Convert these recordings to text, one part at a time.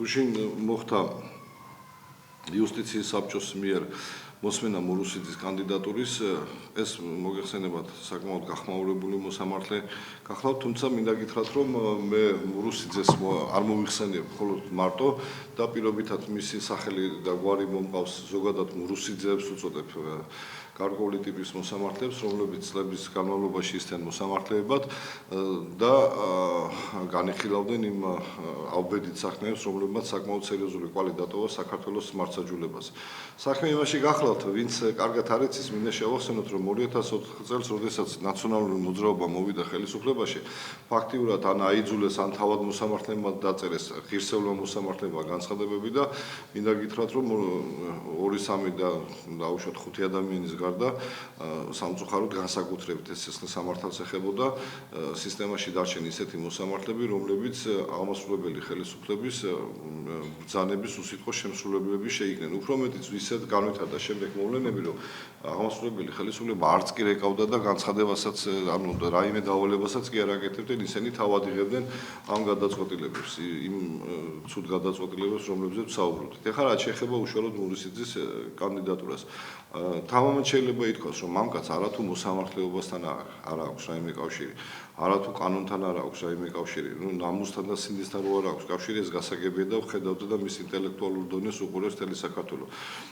გუშინ მოხდა იუსტიციის საბჭოს მიერ მოსმენა მურუსიძის კანდიდატურის ეს მოგეხსენებათ საკმაოდ გახმაურებული მოსამართლე გახლავთ, თუმცა მინდა გითხრათ, რომ მე მურუსიძეს არ მოვიხსენებ მხოლოდ მარტო და პირობითად მისი სახელი და გვარი მომყავს ზოგადად მურუსიძეებს უწოდებ გარკვეული ტიპის მოსამართლეებს, რომლებიც წლების განმავლობაში ისწრებენ მოსამართლეებად და განიხილავდნენ იმ ავბედით საქმეებს, რომლებმაც საკმაოდ სერიოზული კვალი დატოვა საქართველოს მართლმსაჯულებაზე. საქმე იმაში გახლავთ, ვინც კარგად არ იცის, მინდა შევახსენოთ, რომ 2004 წელს, როდესაც ნაციონალური მოძრაობა მოვიდა ხელისუფლებაში, ფაქტიურად ან აიძულეს, ან თავად მოსამართლებმა დაწერეს ღირსეულმა მოსამართლებმა განცხადებები და მინდა გითხრათ, რომ 2-3 და დაუშვათ 5 ადამიანის და სამწუხაროდ განსაკუთრებით ეს სამართალს ეხებოდა სისტემაში დარჩენ ისეთი მოსამართლეები, რომლებიც აღმასრულებელი ხელისუფლების ბრძანების უსიტყვო შემსრულებლები შეიქმნენ. უფრო მეტიც ვისად განვითარდა შემდეგ მოვლენები, რომ აღმასრულებელი ხელისუფლება არც კი რეკავდა და განცხადებასაც, ანუ რაიმე დავალებასაც კი არ აკეთებდნენ, ისინი თავად იღებდნენ ამ გადაწყვეტილებებს, იმ ცუდ გადაწყვეტილებებს, რომლებზეც ვსაუბრობთ. ეხლა რაც შეეხება უშუალოდ მურუსიძის კანდიდატურას, თამამად შეიძლება ითქვას, რომ მამკაც არათუ მოსამართლეობასთან არ აქვს რაიმე კავშირი, არათუ კანონთან არ აქვს რაიმე კავშირი, ნამუსთან და სინდისთან რო არ აქვს კავშირი, ეს გასაგებია და ვხედავთ და მის ინტელექტუალურ დონეს უყურებს მთელი საქართველო.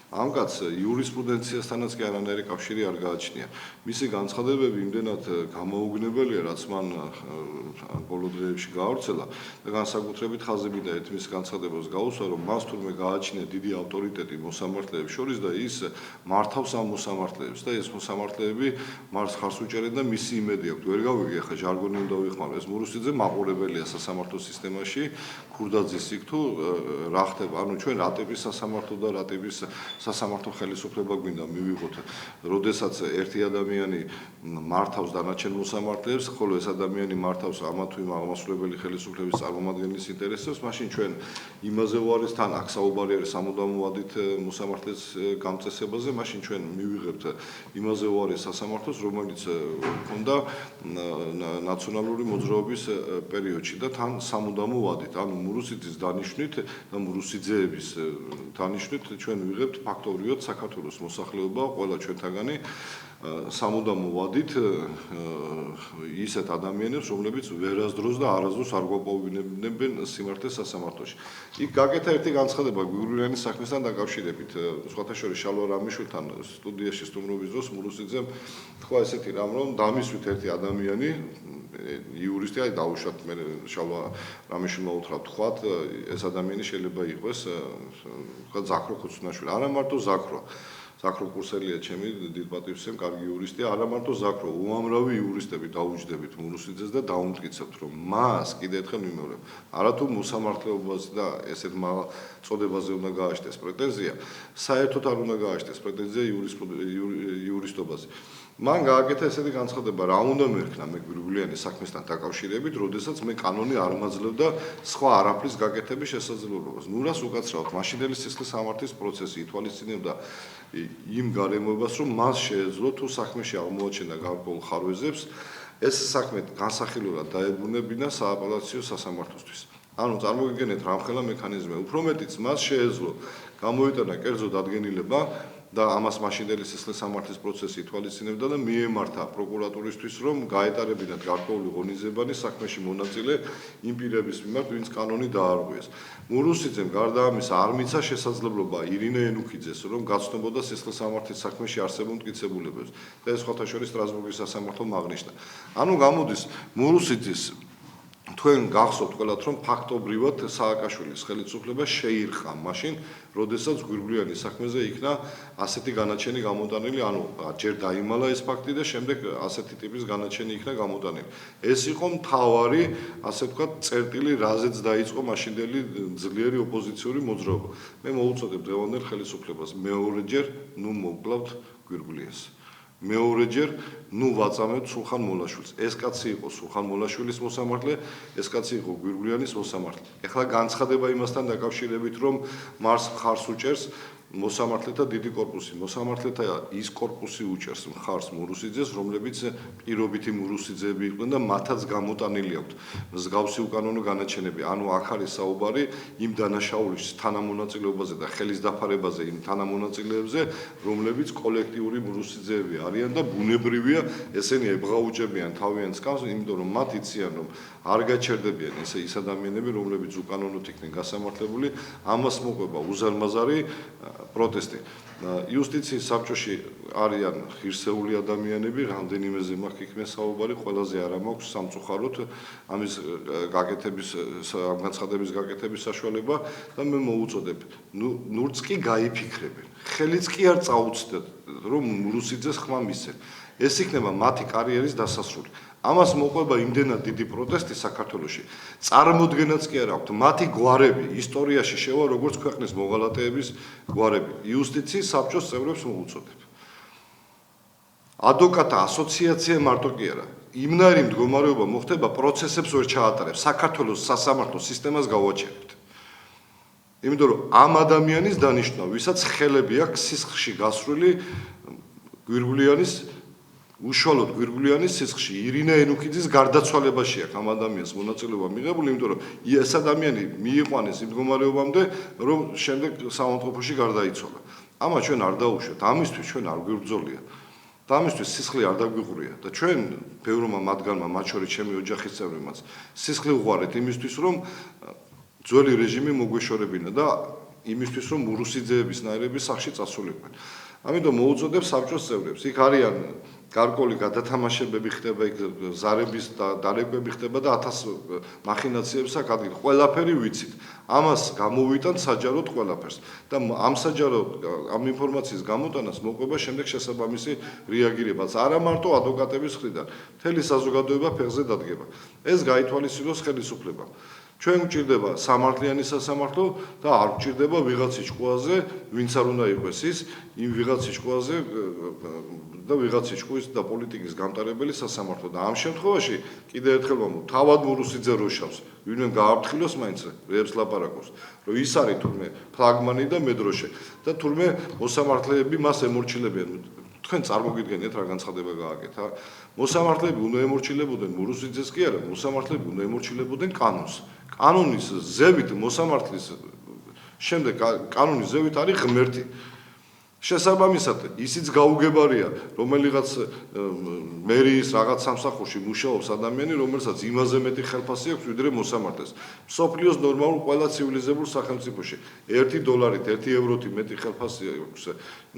ამკაც იურისპრუდენციასთანაც კი არანაირი კავშირი არ გააჩნია. მისი განცხადებები იმდენად გამოუგნებელია, რაც მან ბოლო დღეებში გაავრცელა და განსაკუთრებით ხაზებიდან ერთ მის განცხადებას გაუსვა, რომ მას თურმე გააჩნია დიდი ავტორიტეტი მოსამართლეებს შორის და ის მართავს ამ მოსამართლეებს და ეს მოსამართლეები მას ხარს უჭერენ და მისი იმედი აქვს. ვერ გავიგე ახლა ჟარგონი უნდა ვიხმარო. ეს მურუსიძე მაყურებელია სასამართლო სისტემაში, ქურდაძის იქ თუ რა ხდება, ანუ ჩვენ რა ტიპის სასამართლო და რა ტიპის სასამართლო ხელისუფლება გვინდა მივიღოთ, როდესაც ერთი ადამიანი მართავს დანარჩენ მოსამართლეებს, ხოლო ეს ადამიანი მართავს ამა თუ იმ აღმასრულებელი ხელისუფლების წარმომადგენლის ინტერესებს, მაშინ ჩვენ იმაზე ვარეს თან აქ საუბარი არის სამუდამო ვადით მოსამართლეს გამწესებაზე, მაშინ ჩვენ მივიღებთ იმაზე ვარეს სასამართლოს, რომელიც ჰქონდა ნაციონალური მოძრაობის პერიოდში და თან სამუდამო ვადით, ანუ მურუსიძის დანიშვნით და მურუსიძეების დანიშვნით ჩვენ ვიღებთ ფაქტობრივად საქართველოს მოსახლეობა ყველა ჩვენთაგანი სამუდამო ვადით ისეთ ადამიანებს, რომლებიც ვერასდროს და არასდროს არ გვაპოვინებდნენ სიმართლეს სასამართლოში. იქ გაკეთა ერთი განცხადება გვირგვინიანის საქმესთან დაკავშირებით, სხვათა შორის შალვა რამიშვილთან სტუდიაში სტუმრობის დროს მურუსიძემ თქვა ესეთი რამ, რომ დამისვით ერთი ადამიანი იურისტი, აი დაუშვათ მე შალვა რამიშვილმა უთხრა თქვათ, ეს ადამიანი შეიძლება იყოს თქვა ზაქრო ხუცნაშვილი, არა მარტო ზაქრო კურსელია ჩემი დიდპატივისცემ, კარგი იურისტია, არა მარტო ზაქრო, უამრავი იურისტები დაუჯდებით მურუსიძეს და დაუმტკიცებთ, რომ მას კიდე ერთხელ ვიმეორებ, არათუ მოსამართლეობაზე და ესეთ წოდებაზე უნდა გააჩნდეს პრეტენზია, საერთოდ არ უნდა გააჩნდეს პრეტენზია იურისტობაზე. მან გააკეთა ესეთი განცხადება, რა უნდა მერქნა მე გვირგვინიანის საქმესთან დაკავშირებით, როდესაც მე კანონი არ მაძლევდა სხვა არაფრის გაკეთების შესაძლებლობას. ნუ რას უკაცრავთ, მაშინდელი სისხლის სამართლის პროცესი ითვალისწინებდა იმ გარემოებას, რომ მას შეეძლო თუ საქმეში აღმოაჩენა გარკვეულ ხარვეზებს, ეს საქმე განსახილველად დაებრუნებინა სააპელაციო სასამართლოსთვის. ანუ წარმოგიდგენთ რამხელა მექანიზმი, უფრო მეტიც მას შეეძლო გამოიტანა კერძო დადგენილება და ამას მაშინდელი სისხლის სამართლის პროცესი ითვალისწინებდა და მიემართა პროკურატურისთვის, რომ გაეტარებინათ გარკვეული ღონისძიებანი საქმეში მონაწილე იმ პირების მიმართ, ვინც კანონი დაარღვიეს. მურუსიძემ გარდა ამისა არ მიცა შესაძლებლობა ირინე ენუქიძეს, რომ გაცნობოდა სისხლის სამართლის საქმეში არსებულ მტკიცებულებებს და ეს სხვათა შორის სტრასბურგის სასამართლომ აღნიშნა. ანუ გამოდის მურუსიძის თქვენ გახსოვთ ყველათ, რომ ფაქტობრივად სააკაშვილის ხელისუფლება შეირყა მაშინ, როდესაც გვირგვინიანის საქმეზე იქნა ასეთი განაჩენი გამოტანილი, ანუ ჯერ დაიმალა ეს ფაქტი და შემდეგ ასეთი ტიპის განაჩენი იქნა გამოტანილი. ეს იყო მთავარი, ასე ვთქვათ, წერტილი, რაზეც დაიწყო მაშინდელი ძლიერი ოპოზიციური მოძრაობა. მე მოვუწოდებ დღევანდელ ხელისუფლებას მეორეჯერ, ნუ მოვკლავთ გვირგვინიანს. მეორეჯერ ნუ ვაწამებთ სულხან მოლაშვილს. ეს კაცი იყო სულხან მოლაშვილის მოსამართლე, ეს კაცი იყო გვირგვინიანის მოსამართლე. ეხლა განცხადება იმასთან დაკავშირებით, რომ მას ხარს უჭერს მოსამართლეთა დიდი კორპუსი, მოსამართლეთა ის კორპუსი უჭერს მხარს მურუსიძეს, რომლებიც პირობითი მურუსიძეები იყვნენ და მათაც გამოტანილი აქვთ მსგავსი უკანონო განაჩენები. ანუ აქ არის საუბარი იმ დანაშაულის თანამონაწილეობაზე და ხელის დაფარებაზე იმ თანამონაწილეებზე, რომლებიც კოლექტიური მურუსიძეები არიან და ბუნებრივია ესენი ებღაუჭებიან თავიანთ კავს, იმიტომ რომ მათ იციან რომ არ გაჩერდებიან ის ადამიანები, რომლებიც უკანონოდ იქნენ გასამართლებული, ამას მოყვება უზარმაზარი პროტესტი. იუსტიციის საბჭოში არიან ღირსეული ადამიანები, რამდენიმეზე მაქვს იქ მე საუბარი, ყველაზე არა მაქვს სამწუხაროდ ამის გაკეთების ამ განცხადების გაკეთების საშუალება და მე მოუწოდებ, ნურც კი გაიფიქრებენ. ხელიც კი არ წაუცდეთ, რომ მურუსიძეს ხმა მისცენ. ეს იქნება მათი კარიერის დასასრული. ამას მოყვება იმდენად დიდი პროტესტი საქართველოში. წარმოდგენაც კი არ აქვთ მათი გვარები ისტორიაში შევა როგორც ქვეყნის მოღალატეების გვარები. იუსტიციის საბჭოს წევრებს მოუწოდებ. ადვოკატთა ასოციაცია მარტო კი არა. იმნაირი მდგომარეობა მოხდება პროცესებს ვერ ჩაატარებს. საქართველოს სასამართლო სისტემას გავაჩერებთ. იმიტომ რომ ამ ადამიანის დანიშვნა, ვისაც ხელები აქვს სისხლში გასრული გვირგვლიანის უშუალოდ გვირგვლიანის სისხლში ირინა ენუქიძის გარდაცვალებაში აქვს ამ ადამიანს მონაწილეობა მიღებული, იმიტომ რომ ეს ადამიანი მიიყვანეს იმ მდგომარეობამდე, რომ შემდეგ საავადმყოფოში გარდაიცვალა. ამას ჩვენ არ დაუშვათ, ამისთვის ჩვენ არ გვიბრძოლია. და ამისთვის სისხლი არ დაგვიყურია და ჩვენ ბევრმა მათგანმა, მათ შორის ჩემი ოჯახის წევრებმაც, სისხლი უღარეთ იმისთვის, რომ ძველი რეჟიმი მოგვეშორებინა და იმისთვის, რომ მურუსიძეების ნაირები სახში წასულიყვნენ. ამიტომ მოუწოდებ საბჭოს წევრებს, იქ არიან გარკვეული გადათამაშებები ხდება, იქ ზარების და დარეკვები ხდება და 1000 მახინაციებს აქ ადგილ. ყველაფერი ვიცით. ამას გამოვიტანთ საჯაროდ ყველაფერს და ამ საჯაროდ ამ ინფორმაციის გამოტანას მოყვება შემდეგ შესაბამისი რეაგირებაც. არა მარტო ადვოკატების მხრიდან, მთელი საზოგადოება ფეხზე დადგება. ეს გაითვალისწინოს ხელისუფლებამ. ჩვენ გვჭირდება სამართლიანი სასამართლო და არ გვჭირდება ვიღაცის ჭკუაზე, ვინც არ უნდა იყოს ის, იმ ვიღაცის ჭკუაზე და ვიღაცის ჭკუის და პოლიტიკის გამტარებელი სასამართლო და ამ შემთხვევაში კიდევ ერთხელ ვამბობ, თავად მურუსიძე როშავს, ვინმე გააფრთხილოს მაინც რებს ლაპარაკობს, რომ ის არის თურმე ფლაგმანი და მედროშე და თურმე მოსამართლეები მას ემორჩილებიან. თქვენ წარმოგიდგენთ რა განცხადება გააკეთა? მოსამართლეები უნდა ემორჩილებოდნენ მურუსიძეს კი არა, მოსამართლეები უნდა ემორჩილებოდნენ კანონს. კანონის ზევით მოსამართლის შემდეგ კანონის ზევით არის ღმერთი. შესაბამისად, ისიც გაუგებარია, რომელიღაც მერიის რაღაც სამსახურში მუშაობს ადამიანი, რომელსაც იმაზე მეტი ხელფასი აქვს, ვიდრე მოსამართლეს. მსოფლიოს ნორმალურ ყველა ცივილიზებულ სახელმწიფოში $1 €1 მეტი ხელფასი აქვს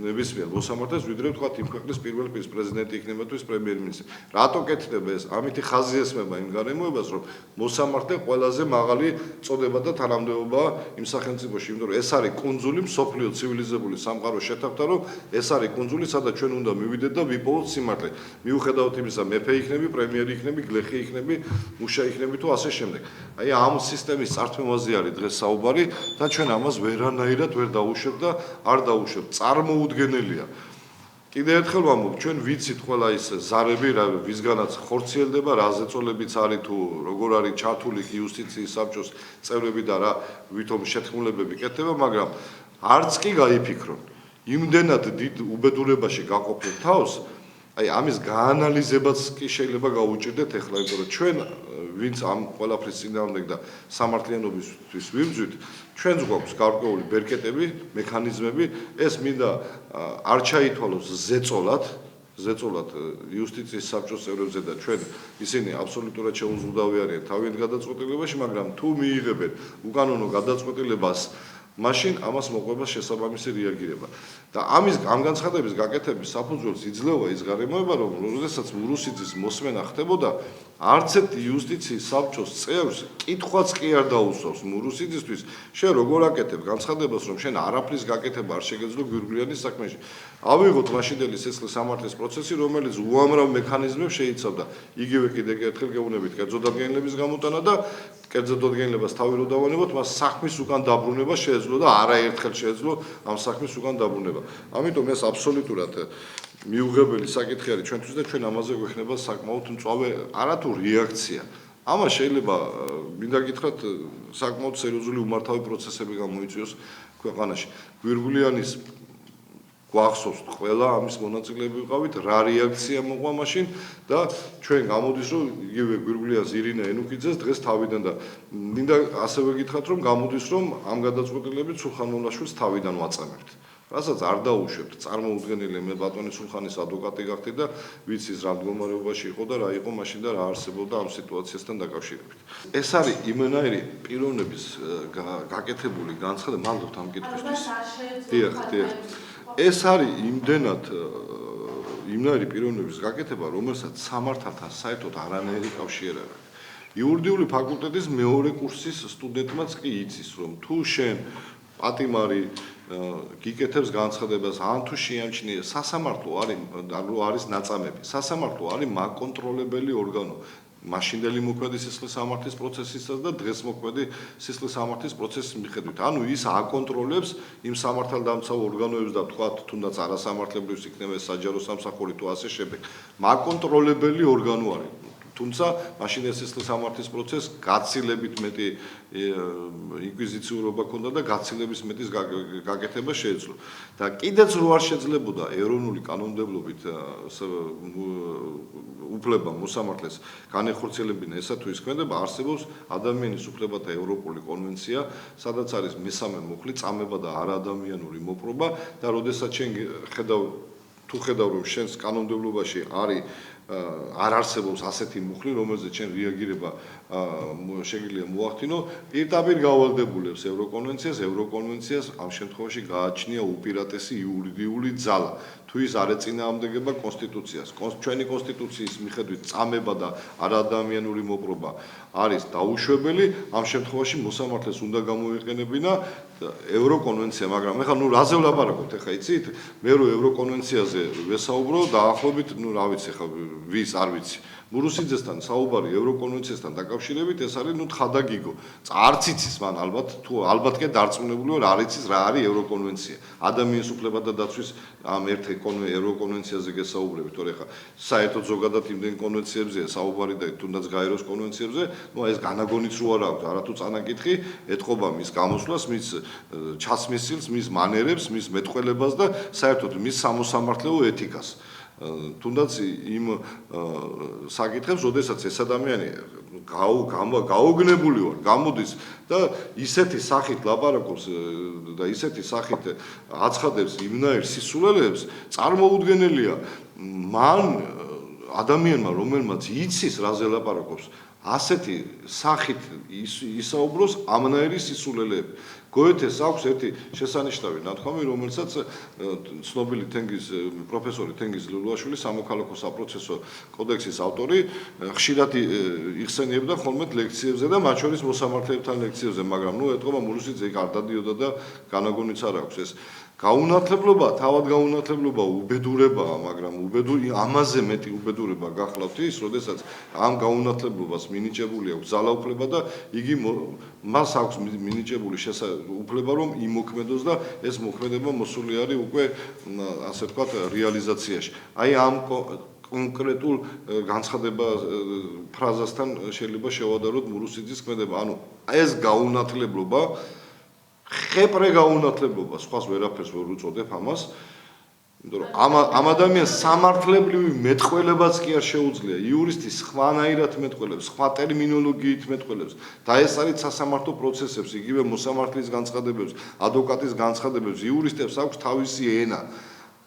ნებისმიერ მოსამართლეს, ვიდრე ვთქვათ იმ ქვეყნის პირველ პირს პრეზიდენტი იქნება თუ ის პრემიერ-მინისტრი. რატო კეთდება ეს? ამითი ხაზი ესმება იმ გარემოებას, რომ მოსამართლე ყველაზე მაღალი წოდება და თანამდებობაა იმ სახელმწიფოში, იმიტომ რომ ეს არის კუნძული მსოფლიო ცივილიზებული სამყაროს შეთავსება, რომ ეს არის კუნძული, სადაც ჩვენ უნდა მივიდეთ და ვიპოვოთ სიმართლე. მიუხედავად იმისა, მეფე იქნები, პრემიერი იქნები, გლეხი იქნები, მუშა იქნები თუ ასე შემდეგ. აი ამ სისტემის წართმევაზე არის დღეს საუბარი და ჩვენ ამას ვერანაირად ვერ დაუშვებთ და არ დაუშვებთ. წარმოუდგენელია. კიდევ ერთხელ ვამბობ, ჩვენ ვიცით ყველა ის ზარები, ვისგანაც ხორციელდება, რა ზეწოლებიც არის თუ როგორ არის ჩართული იუსტიციის საბჭოს წევრები და რა ვითომ შეთქმულებები კეთდება, მაგრამ არც კი გაიფიქრონ. იმდენად დიდ უბედურებაში გაყოფილ თავს, აი ამის გაანალიზებაც კი შეიძლება გაუჭირდეთ ახლა, იმიტომ რომ ჩვენ ვინც ამ ყველაფრის წინააღმდეგ და სამართლიანობისთვის ვიბრძვით, ჩვენს გვაქვს გარკვეული ბერკეტები, მექანიზმები, ეს მინდა არ ჩაითვალოს ზეწოლად იუსტიციის საბჭოს წევრებზე და ჩვენ ისინი აბსოლუტურად შეუზღუდავი არიან თავიანთ გადაწყვეტილებაში, მაგრამ თუ მიიღებენ უკანონო გადაწყვეტილებას მაშინ ამას მოყვება შესაბამისი რეაგირება. და ამ განცხადების გაკეთების საფუძველს იძლევა ის გარემოება, რომ როდესაც მურუსიძის მოსმენა ხდებოდა, არც ერთ იუსტიციის საბჭოს წევრს კითხვაც კი არ დაუსვავს მურუსიძისთვის, შენ როგორ აკეთებ განცხადებას, რომ შენ არაფრის გაკეთება არ შეგეძლო გვირგვლიანის საქმეში. ავიღოთ მაშინდელი სისხლის სამართლის პროცესი, რომელიც უამრავ მექანიზმებს შეიცავდა. იგივე კიდევ ერთხელ გეუბნებით, კერძო დადგენილების გამოტანა და კერძო დადგენილებას თავი რო დავანებოთ, მას საქმის უკან დაბრუნება შეეძლო და არაერთხელ შეეძლო ამ საქმის უკან დაბრუნება. ამიტომ ეს აბსოლუტურად მიუღებელი საკითხი არის ჩვენთვის და ჩვენ ამაზე გვექნება საკმაოდ მწვავე არათუ რეაქცია, ამას შეიძლება მინდა გითხრათ საკმაოდ სერიოზული უმართავი პროცესები გამოიწვიოს ქვეყანაში. გვირგვლიანის გვახსოვს ყველა ამის მონაწილეები ვიყავით, რა რეაქცია მოყვა მაშინ და ჩვენ გამოდის რომ იგივე გვირგვლიანს ირინა ენუქიძეს დღეს თავიდან და მინდა ასევე გითხრათ რომ გამოდის რომ ამ გადაწყვეტილებით სულხან მონაშვილს თავიდან ვაწამებთ. რასაც არ დაუშვებთ, წარმოუდგენელი მე ბატონი სულხანის ადვოკატი გახდი და ვიცი რა მდგომარეობაში იყო და რა იყო მაშინ და რა არსებობდა ამ სიტუაციასთან დაკავშირებით. ეს არის იმენაირი პიროვნების გაკეთებული განცხადება, მადლობთ ამ კითხვისთვის. დიახ. ეს არის იმდენად პიროვნების გაკეთება, რომელსაც სამართალთან საერთოდ არანაირი კავშირი არ აქვს. იურიდიული ფაკულტეტის მეორე კურსის სტუდენტმაც კი იცის, რომ თუ შენ პატიმარი გიკეთებს განცხადებას, ან თუ შეამჩნია სასამართლო არის ნაწამები. სასამართლო არის მაკონტროლებელი ორგანო. მაშინდელი მოქმედი სისხლის სამართლის პროცესისას და დღეს მოქმედი სისხლის სამართლის პროცესის მიხედვით. ანუ ის აკონტროლებს იმ სამართალდამცავ ორგანოებს და თქვათ თუნდაც არასამართლებრივს იქნება საჯარო სამსახური თუ ასე შემდეგ. მაკონტროლებელი ორგანო არის. თუმცა მაშინ ეს სისხლის სამართლის პროცესს გაცილებით მეტი ინკვიზიციურობა ჰქონდა და გაცილების მეტის გაკეთება შეეძლო. და კიდეც რო არ შეძლებოდა ეროვნული კანონმდებლობით უფლება მოსამართლეს განეხორციელებინა ესა თუ ის ქმედება, არსებობს ადამიანის უფლებათა ევროპული კონვენცია, სადაც არის მესამე მუხლი წამება და არაადამიანური მოპყრობა და როდესაც შენ ხედავ რომ შენს კანონმდებლობაში არის არ არსებობს ასეთი მუხლი, რომელზეც შენ რეაგირება შეგიძლია მოახდინო, პირდაპირ გავალდებულებს ევროკონვენციას ამ შემთხვევაში გააჩნია უპირატესი იურიდიული ძალა. თუ ის არ ეწინააღმდეგება კონსტიტუციას. ჩვენი კონსტიტუციის მიხედვით წამება და არაადამიანური მოპყრობა არის დაუშვებელი, ამ შემთხვევაში მოსამართლეს უნდა გამოიყენებინა ევროკონვენცია, მაგრამ ეხლა რაზე ვლაპარაკობთ ეხლა იცით? მე რო ევროკონვენციაზე ვესაუბრო, დაახლოებით, რა ვიცი ხა ვის არ ვიცი. მურუსიძესთან საუბარი ევროკონვენციასთან დაკავშირებით ეს არის თხადაგიგო. არც იცის მან ალბათ კი დარწმუნებული ვარ, არ იცის რა არის ევროკონვენცია. ადამიანის უფლებათა დაცვის ამ ერთ ევროკონვენციაზე გესაუბრებით, თორე ხა საერთოდ ზოგადად იმდენ კონვენციებზეა საუბარი და თუნდაც გაეროს კონვენციებზე, ეს განაგონიც რო არ აქვს, არათუ წანაკითხი ეთყობა მის გამოსვლას, მის ჩასმის სტილს, მის მანერებს, მის მეტყველებას და საერთოდ მის სამოსამართლეო ეთიკას. თუნდაც იმ საკითხებს, როდესაც ეს ადამიანი გაოგნებული ვარ, გამოდის და ისეთი სახით ლაპარაკობს და ისეთი სახით აცხადებს იმნაირ სისულელეებს, წარმოუდგენელია მან ადამიანმა, რომელმაც იცის რაზე ლაპარაკობს, ასეთი სახით ისაუბროს ამნაირი სისულელეები. გოეთეს აქვს ერთი შესანიშნავი ნათქვამი, რომელსაც ცნობილი პროფესორი თენგიზ ლულუაშვილი, სამოქალაქო საპროცესო კოდექსის ავტორი, ხშირად იხსენიებდა ხოლმე ლექციებზე და მათ შორის მოსამართლეებთან ლექციებზე, მაგრამ ეთყობა მურუსიძე იქ არ დადიოდა და განაგონიც არ აქვს ეს. გაუნათლებლობა, თავად გაუნათლებლობა უბედურებაა, მაგრამ ამაზე მეტი უბედურება გახლავთ ის, როდესაც ამ გაუნათლებლობას მინიჭებული აქვს ძალაუფლება და იგი მას აქვს მინიჭებული უფლება რომ იმოქმედოს და ეს მოქმედება მოსული არის უკვე ასე ვთქვათ რეალიზაციაში. აი ამ კონკრეტულ განცხადება ფრაზასთან შეიძლება შევადაროთ მურუსიძის ქმედება. ანუ ეს გაუნათლებლობა ხეპრე გაუნათლებლობა, სხვას ვერაფერს ვერ უწოდებ ამას. იმიტომ რომ ამ ადამიანს სამართლებრივი მეტყველებაც კი არ შეუძლია. იურისტი სხვანაირად მეტყველებს, სხვა ტერმინოლოგიით მეტყველებს და ეს არის სასამართლო პროცესებს, იგივე მოსამართლის განცხადებებს, ადვოკატის განცხადებებს, იურისტებს აქვს თავისი ენა.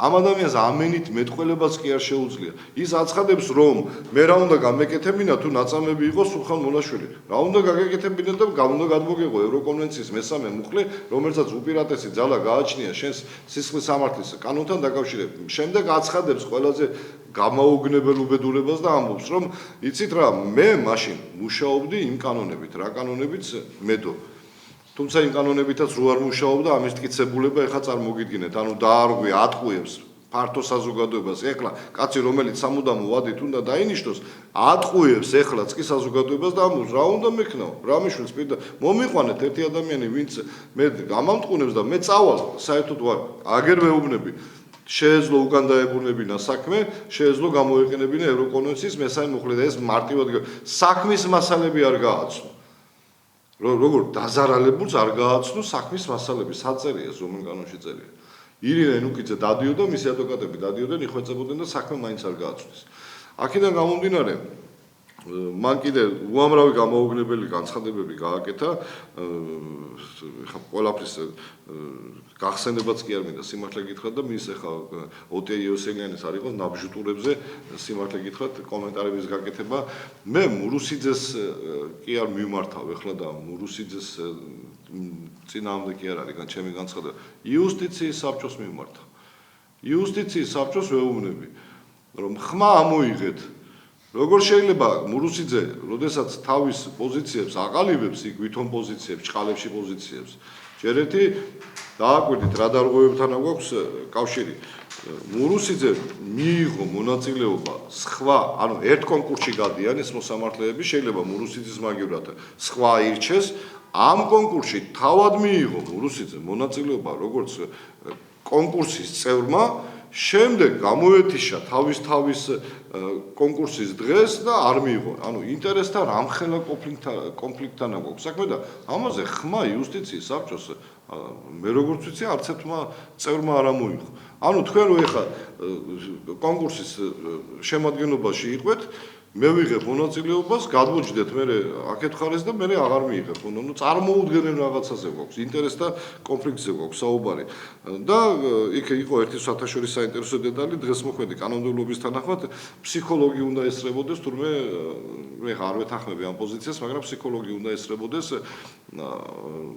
ამ ადამიანს ამენით მეტყველებაც კი არ შეუძლია. ის აცხადებს, რომ მე რა უნდა გამეკეთებინა თუ ნაწამები იყოს სულხან მონაშვილი. რა უნდა გაგეკეთებინა და უნდა გადმოგეღო ევროკონვენციის მესამე მუხლი, რომელსაც უპირატესი ძალა გააჩნია შენს სისხლის სამართლის კანონთან დაკავშირებით. შემდეგ აცხადებს ყველაზე გამაოგნებელ უბედურებას და ამბობს, რომ იცით რა, მე მაშინ მუშაობდი იმ კანონებით, რა კანონებიც მედო. თუმცა იმ კანონებითაც რო არ მუშაობდა, ამის მტკიცებულება ეხლა წარმოგიდგინეთ, ანუ დაარღვი ატყუებს ფართო საზოგადოებას. ეხლა კაცი რომელიც სამუდამო ვადით უნდა დაინიშნოს, ატყუებს ეხლაც კი საზოგადოებას და ამბობს, რა უნდა მექნაო, რა მიშვილს პირდა მომიყვანეთ ერთი ადამიანი, ვინც მე გამამტყუნებს და მე წავალ, საერთოდ ვარ, აგერ მეუბნები. შეეძლო უკან დაებრუნებინა საქმე, შეეძლო გამოეყენებინა ევროკონვენციის მესამე მუხლი და ეს მარტივად საქმის მასალები არ გააცნო. როგორ დაზარალებულს არ გააცნო საქმის მასალები, საწერია ზომენ კანონში წერია. ირინა ენუკიძე დადიოდა, მისი ადვოკატები დადიოდნენ, იხვეწებოდნენ და საქმე მაინც არ გააცნეს. აქედან გამომდინარე, მან კიდე უამრავი გამოუგნებელი განცხადებები გააკეთა, ხა ყველაფრის გახსენებაც კი არ მინდა სიმართლე გითხრათ და მის ახლა ოტე იოსელიანის არ იყოს ნაბჟუტურებზე სიმართლე გითხრათ კომენტარების გაკეთება. მე მურუსიძეს კი არ მიმართავ ახლა და მურუსიძეს წინააღმდეგ კი არ არის ჩემი განცხადება. იუსტიციის საბჭოს მიმართავ. იუსტიციის საბჭოს ვეუბნები, რომ ხმა ამოიღეთ. როგორ შეიძლება მურუსიძე, როდესაც თავის პოზიციებს აყალიბებს, იქ ვითომ პოზიციებს, ჭყალებში პოზიციებს, ჯერ ერთი დააკვირდით რა დარღვევებთან აქვს კავშირი. მურუსიძე მიიღო მონაწილეობა სხვა, ანუ ერთ კონკურსში გადიან ეს მოსამართლეები, შეიძლება მურუსიძის მაგივრად სხვა ირჩეს, ამ კონკურსში თავად მიიღო მურუსიძე მონაწილეობა როგორც კონკურსის წევრმა, შემდეგ გამოეთიშა თავის კონკურსის დღეს და არ მიიღო. ანუ ინტერესთან რამხელა კონფლიქტთან აქვს საქმე და ამაზე ხმა იუსტიციის საბჭოს მე როგორც ვიცი არც ერთმა წევრმა არ ამოიღო. ანუ თქვენ რო ეხა კონკურსის შემადგენლობაში იყვეთ, მე ვიღებ მონაწილეობას, გადმოჯდეთ მე აქეთ ხარეს და მე აღარ მიიღებ. ნუ წარმოუდგენელ რაღაცაზე გვაქვს, ინტერესთა კონფლიქტზე გვაქვს საუბარი. და იქ იყო ერთი საერთაშორისო საინტერესო დეტალი, დღეს მოქმედი კანონმდებლობის თანახმად ფსიქოლოგი უნდა ესწრებოდეს, თურმე მე არ ვეთანხმები ამ პოზიციას, მაგრამ ფსიქოლოგი უნდა ესწრებოდეს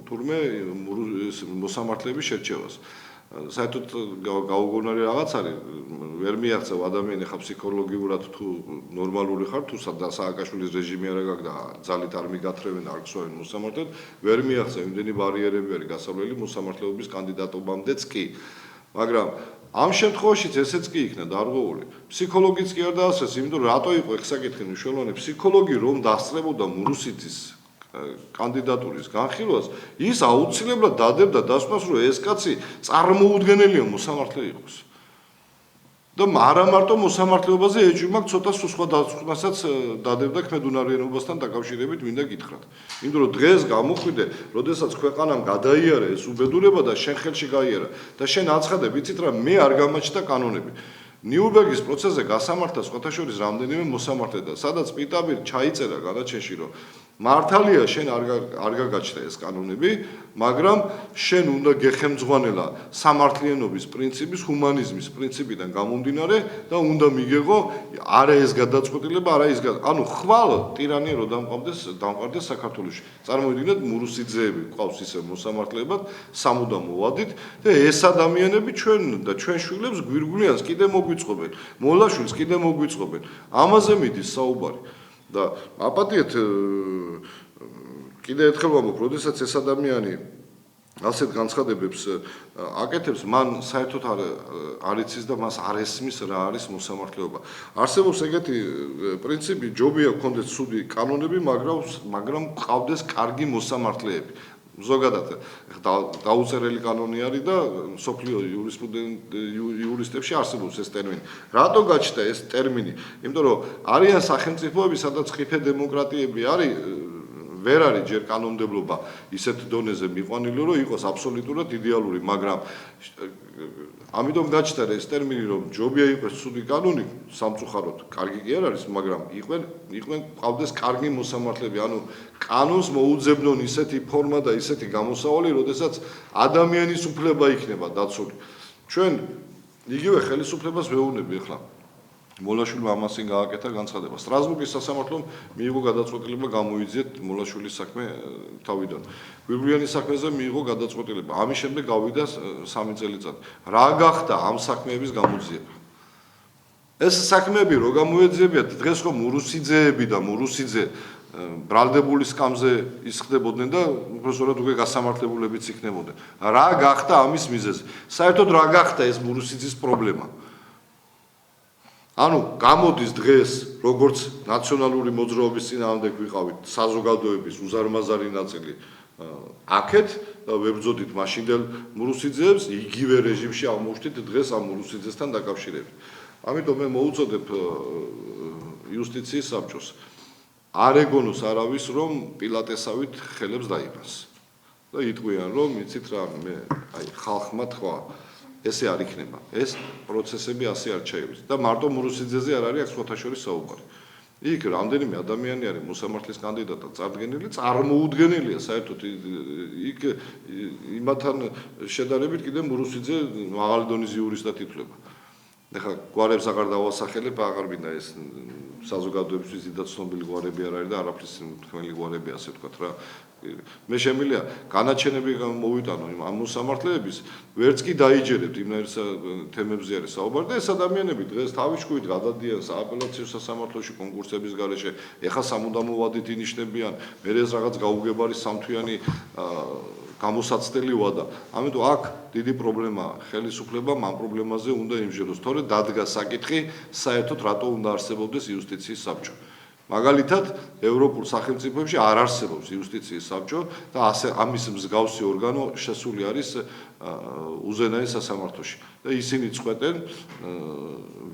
თურმე მოსამართლეების შერჩევას. საერთოდ გაუგონარი რაღაც არის, ვერ მიაღწევ ადამიანი ხა ფსიქოლოგიურად თუ ნორმალური ხარ, თუ სააკაშვილის რეჟიმი არა გაქვს და ძალით არ მიგათრევენ, არ გსვენ მოსამართლედ, ვერ მიაღწევ იმდენი ბარიერები არის გასავლელი მოსამართლეობის კანდიდატობამდეც კი. მაგრამ ამ შემთხვევაშიც ესეც კი იქნა დარღვეული. ფსიქოლოგიც კი არ დაასწრეს, იმიტომ რომ რატო იყო ეს საკითხი მნიშვნელოვანი, ფსიქოლოგი რომ დასწრებოდა მურუსიძის კანდიდატურის განხილვას, ის აუცილებლად დადებდა დასკვნას, რომ ეს კაცი წარმოუდგენელია მოსამართლე იყოს. და არა მარტო მოსამართლეობაზე ეჭვმა ცოტა სხვა დასკვნასაც დადებდა ქმედუნარიანობასთან დაკავშირებით მინდა გითხრათ. იმიტომ რომ დღეს გამოხვიდე, როდესაც ქვეყანამ გადაიარა ეს უბედურება და შენ ხელში გაიარა და შენ აცხადებ, იცით რა, მე არ გამაჩნდა კანონები. ნიურნბერგის პროცესზე გასამართლა სხვათა შორის რამდენიმე მოსამართლე და სადაც პირდაპირ ჩაიწერა განაჩენში, რომ მართალია შენ არ გაგაჩნდა ეს კანონები, მაგრამ შენ უნდა გეხემძღვანელა სამართლიანობის პრინციპის, ჰუმანიზმის პრინციპიდან გამომდინარე და უნდა მიგეღო არა ეს გადაწყვეტილება, არა ის ანუ ხვალ ტირანია რო დამყარდეს საქართველოში. წარმოიდგინეთ მურუსიძეები ყავს ისე მოსამართლეებად, სამუდამო ვადით და ეს ადამიანები ჩვენ და ჩვენ შვილებს გვირგვინიანს კიდე მოგვიწყობენ, მოლაშვილს კიდე მოგვიწყობენ. ამაზე მიდის საუბარი. და აპატიეთ კიდე ერთხელ ვამბობ, როდესაც ეს ადამიანი ასეთ განცხადებებს აკეთებს, მან საერთოდ არ იცის და მას არ ესმის რა არის მოსამართლეობა. არსებობს ეგეთი პრინციპი, ჯობია გქონდეს ცუდი კანონები, მაგრამ გყავდეს კარგი მოსამართლეები. ზოგადად დაუწერელი კანონი არის და სოფლიო იურისტებში არსებობს ეს ტერმინი. რატო გაჩნდა ეს ტერმინი? იმიტომ რომ არიან სახელმწიფოები, სადაც ყიფე დემოკრატიები არის, ვერ არის ჯერ კანონმდებლობა ისეთ დონეზე მიყვანილი, რომ იყოს აბსოლუტურად იდეალური, მაგრამ ამიტომ გაჩნდა ეს ტერმინი, რომ ჯობია იყოს ცუდი კანონი, სამწუხაროდ, კარგი კი არ არის, მაგრამ იყვნენ ყავდეს კარგი მოსამართლეები, ანუ კანონს მოუძებნონ ისეთი ფორმა და ისეთი გამოსავალი, როდესაც ადამიანის უფლება იქნება დაცული. ჩვენ იგივე ხელისუფლებას ვეუბნები ახლა. მოლაშვილმა ამასინ გააკეთა განცხადება. სტრასბურგის სასამართლომ მიიღო გადაწყვეტილება გამოიძიეთ მოლაშვილის საქმე თავიდან. გვირგვინიანის საქმეზე მიიღო გადაწყვეტილება. ამის შემდეგ გავიდა 3 წელიწადი. რა გახდა ამ საქმეების გამოძიება? ეს საქმეები რო გამოეძიებიათ, დღეს ხომ მურუსიძეები და მურუსიძე ბრალდებული სკამზე ისხდებოდნენ და უბრალოდ უკვე გასამართლებულებიც იქნებოდნენ. რა გახდა ამის მიზეზი? საერთოდ რა გახდა ეს მურუსიძის პრობლემა? ანუ გამოდის დღეს როგორც ნაციონალური მოძრაობის წინააღმდეგ ვიყავით საზოგადოების უზარმაზარი ნაწილი აქეთ და ვებრძოდით მაშინდელ მურუსიძეებს, იგივე რეჟიმში აღმოჩნდით დღეს ამ მურუსიძესთან დაკავშირებით. ამიტომ მე მოუწოდებ იუსტიციის საბჭოს არ ეგონოს არავის რომ პილატესავით ხელებს დაიბანს. და იტყვიან რომ იცით რა მე აი ხალხმა თქვა ესე არ იქნება. ეს პროცესები ასე არ ჩაივლის და მარტო მურუსიძეზე არ არის აქ სხვათაშორის საუბარი. იქ რამდენიმე ადამიანი არის მოსამართლის კანდიდატად წარდგენილი, წარმოუდგენელია საერთოდ იქ იმათთან შედარებით კიდე მურუსიძე მაღალი დონის იურისტად ითვლება. ეხლა გვარებს აღარ დავასახელებ, აღარ მინდა ეს საზოგადოებისთვის დიდად ცნობილი გვარები არ არის და არაფრის თქვენი გვარები ასე ვთქვათ რა. მე შემიძლია განაჩენები მოვიტანო ამ მოსამართლეების, ვერც კი დაიჯერებთ იმერს თემებზე არის საუბარი და ეს ადამიანები დღეს თავის ჭკუით გადადიან სააპელაციო სასამართლოში კონკურსების გარეშე, ეხლა სამუდამო ვადით ინიშნებიან, მე ეს რაღაც გაუგებარი სამთვიანი გამოსაცდელი ვადა. ამიტომ აქ დიდი პრობლემაა ხელისუფლებამ ამ პრობლემაზე უნდა იმჟელოს, თორე დადგა საკითხი საერთოდ რატო უნდა არსებობდეს იუსტიციის საბჭო. მაგალითად, ევროპულ სახელმწიფოებში არ არსებობს იუსტიციის საბჭო და ასე ამის მსგავსი ორგანო შესული არის უზენაეს სასამართლოში. და ისინი წყვეტენ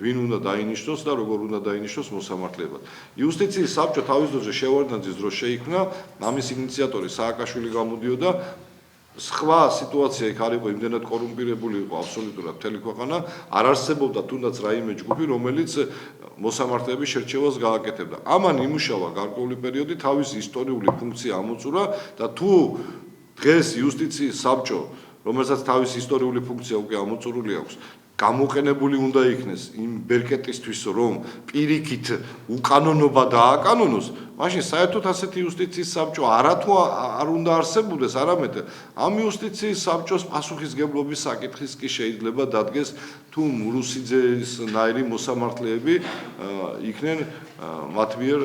ვინ უნდა დაინიშნოს და როგორ უნდა დაინიშნოს მოსამართლეებად. იუსტიციის საბჭო თავის დროზე შევარდნაძის დროს შეიქმნა, ამის ინიციატორი სააკაშვილი გამოდიოდა. სხვა სიტუაცია იქ არ იყო იმდენად კორუმპირებული იყო აბსოლუტურად მთელი ქვეყანა, არ არსებობდა თუნდაც რაიმე ჯგუფი, რომელიც მოსამართლეების შერჩევას გააკეთებდა. ამან იმუშავა გარკვეული პერიოდი, თავის ისტორიული ფუნქცია ამოწურა და თუ დღეს იუსტიციის საბჭო, რომელსაც თავის ისტორიული ფუნქცია უკვე ამოწურული აქვს, გამოყენებული უნდა იქნეს იმ ბერკეტისთვის, რომ პირიქით უკანონობა დააკანონოს, მაშინ საერთოდ ასეთი იუსტიციის საბჭო არათუ არ უნდა არსებობდეს, არამედ ამ იუსტიციის საბჭოს პასუხისგებლობის საკითხის კი შეიძლება დადგეს, თუ მურუსიძესნაირი მოსამართლეები იქნენ მათ მიერ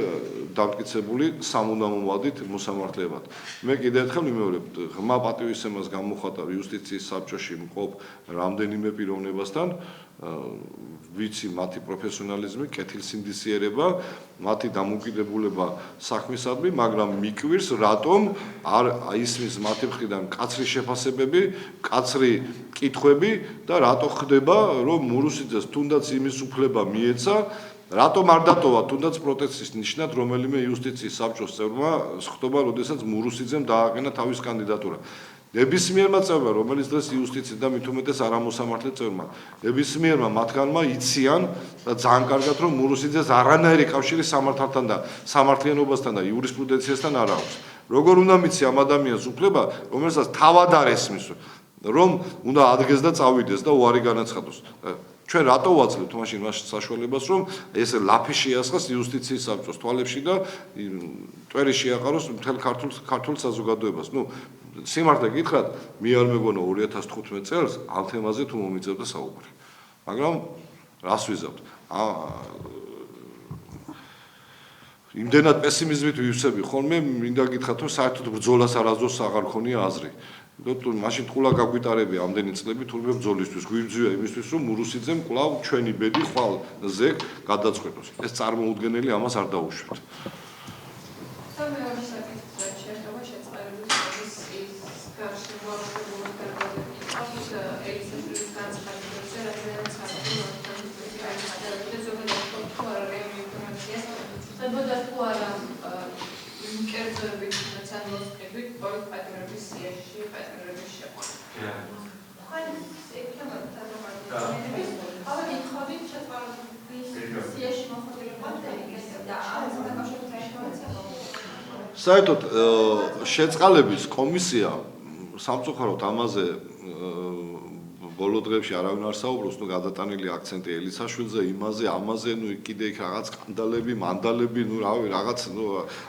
დამტკიცებული სამუდამო ვადით მოსამართლეებად. მე კიდევ ერთხელ ვიმეორებ, ღრმა პატივისცემას გამოხატავ იუსტიციის საბჭოში მყოფ რამდენიმე პიროვნებასთან, ვიცი მათი პროფესიონალიზმი, კეთილსინდისიერება, მათი დამოკიდებულება საქმისადმი, მაგრამ მიკვირს, რატომ არ ისმის მათი მხრიდან კაცრი შეფასებები, კაცრი კითხვები და რატო ხდება, რომ მურუსიძეს თუნდაც იმის უფლება მიეცა, რატომ არ დატოვა თუნდაც პროტესტის ნიშნად რომელიმე იუსტიციის საბჭოს წევრმა ხდება, როდესაც მურუსიძემ დააყენა თავის კანდიდატურა. ნებისმიერმა წევრმა, რომელიც დღეს იუსტიციის და მით უმეტეს არამოსამართლე წევრმა, ნებისმიერმა მათგანმა იციან და ძალიან კარგად რომ მურუსიძეს არანაირი კავშირი სამართალთან და სამართლიანობასთან და იურისპრუდენციასთან არ აქვს. როგორ უნდა მიცი ამ ადამიანს უფლება, რომელსაც თავად არ ესმის, რომ უნდა ადგეს და წავიდეს და უარი განაცხადოს. ჩვენ რატო ვაძლევთ მაშინ მას საშუალებას, რომ ეს ლაფი შეასხას იუსტიციის საბჭოს თვალებში და ტვერი შეაყაროს მთელ ქართულ საზოგადოებას. სიმართლე გითხრათ, მე არ მეგონა 2015 წელს ამ თემაზე თუ მომიწევდა საუბარი. მაგრამ რას ვიზავთ? იმდენად პესიმიზმით ვივსები ხოლმე, მინდა გითხრათ, რომ საერთოდ ბრძოლას არასდროს აღარ ქონია აზრი. მაშინ თულა გაგვიტარებია ამდენი წლები თურმე ბრძოლისთვის, გვიბრძვია იმისთვის, რომ მურუსიძემ კვლავ ჩვენი ბედი ხვალ ზეგ გადაწყვეტოს. ეს წარმოუდგენელი, ამას არ დაუშვით. საერთოდ შეწყალების კომისია სამწუხაროდ ამაზე ბოლო დღეებში არავინ არ საუბრობს, გადატანილი აქცენტი ელისაშვილზე, იმაზე, ამაზე, კიდე იქ რაღაც სკანდალები, მანდალები, რაღაც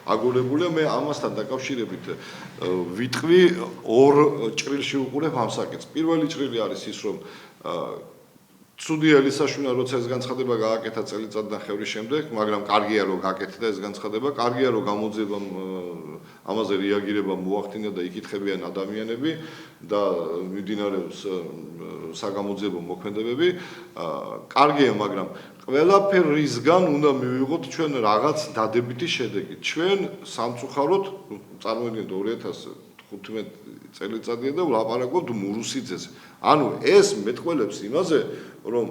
აგორებულია. მე ამასთან დაკავშირებით ვიტყვი ორ ჭრილში უყურებ ამ საკითხს. პირველი ჭრილი არის ის, რომ ცუდი ელისაშვილმა როცა ეს განცხადება გააკეთა წელიწადნახევრის შემდეგ, მაგრამ კარგია რომ გააკეთა ეს განცხადება, კარგია რომ გამოძიებამ ამაზე რეაგირება მოახდინა და იკითხებიან ადამიანები და მიმდინარეობს საგამოძიებო მოქმედებები. კარგია, მაგრამ ყველაფერისგან უნდა მივიღოთ ჩვენ რაღაც დადებითი შედეგი. ჩვენ სამწუხაროდ წარმოიდგინეთ 15 წელიწადია და ვლაპარაკობთ მურუსიძეზე. ანუ ეს მეტყველებს იმაზე, რომ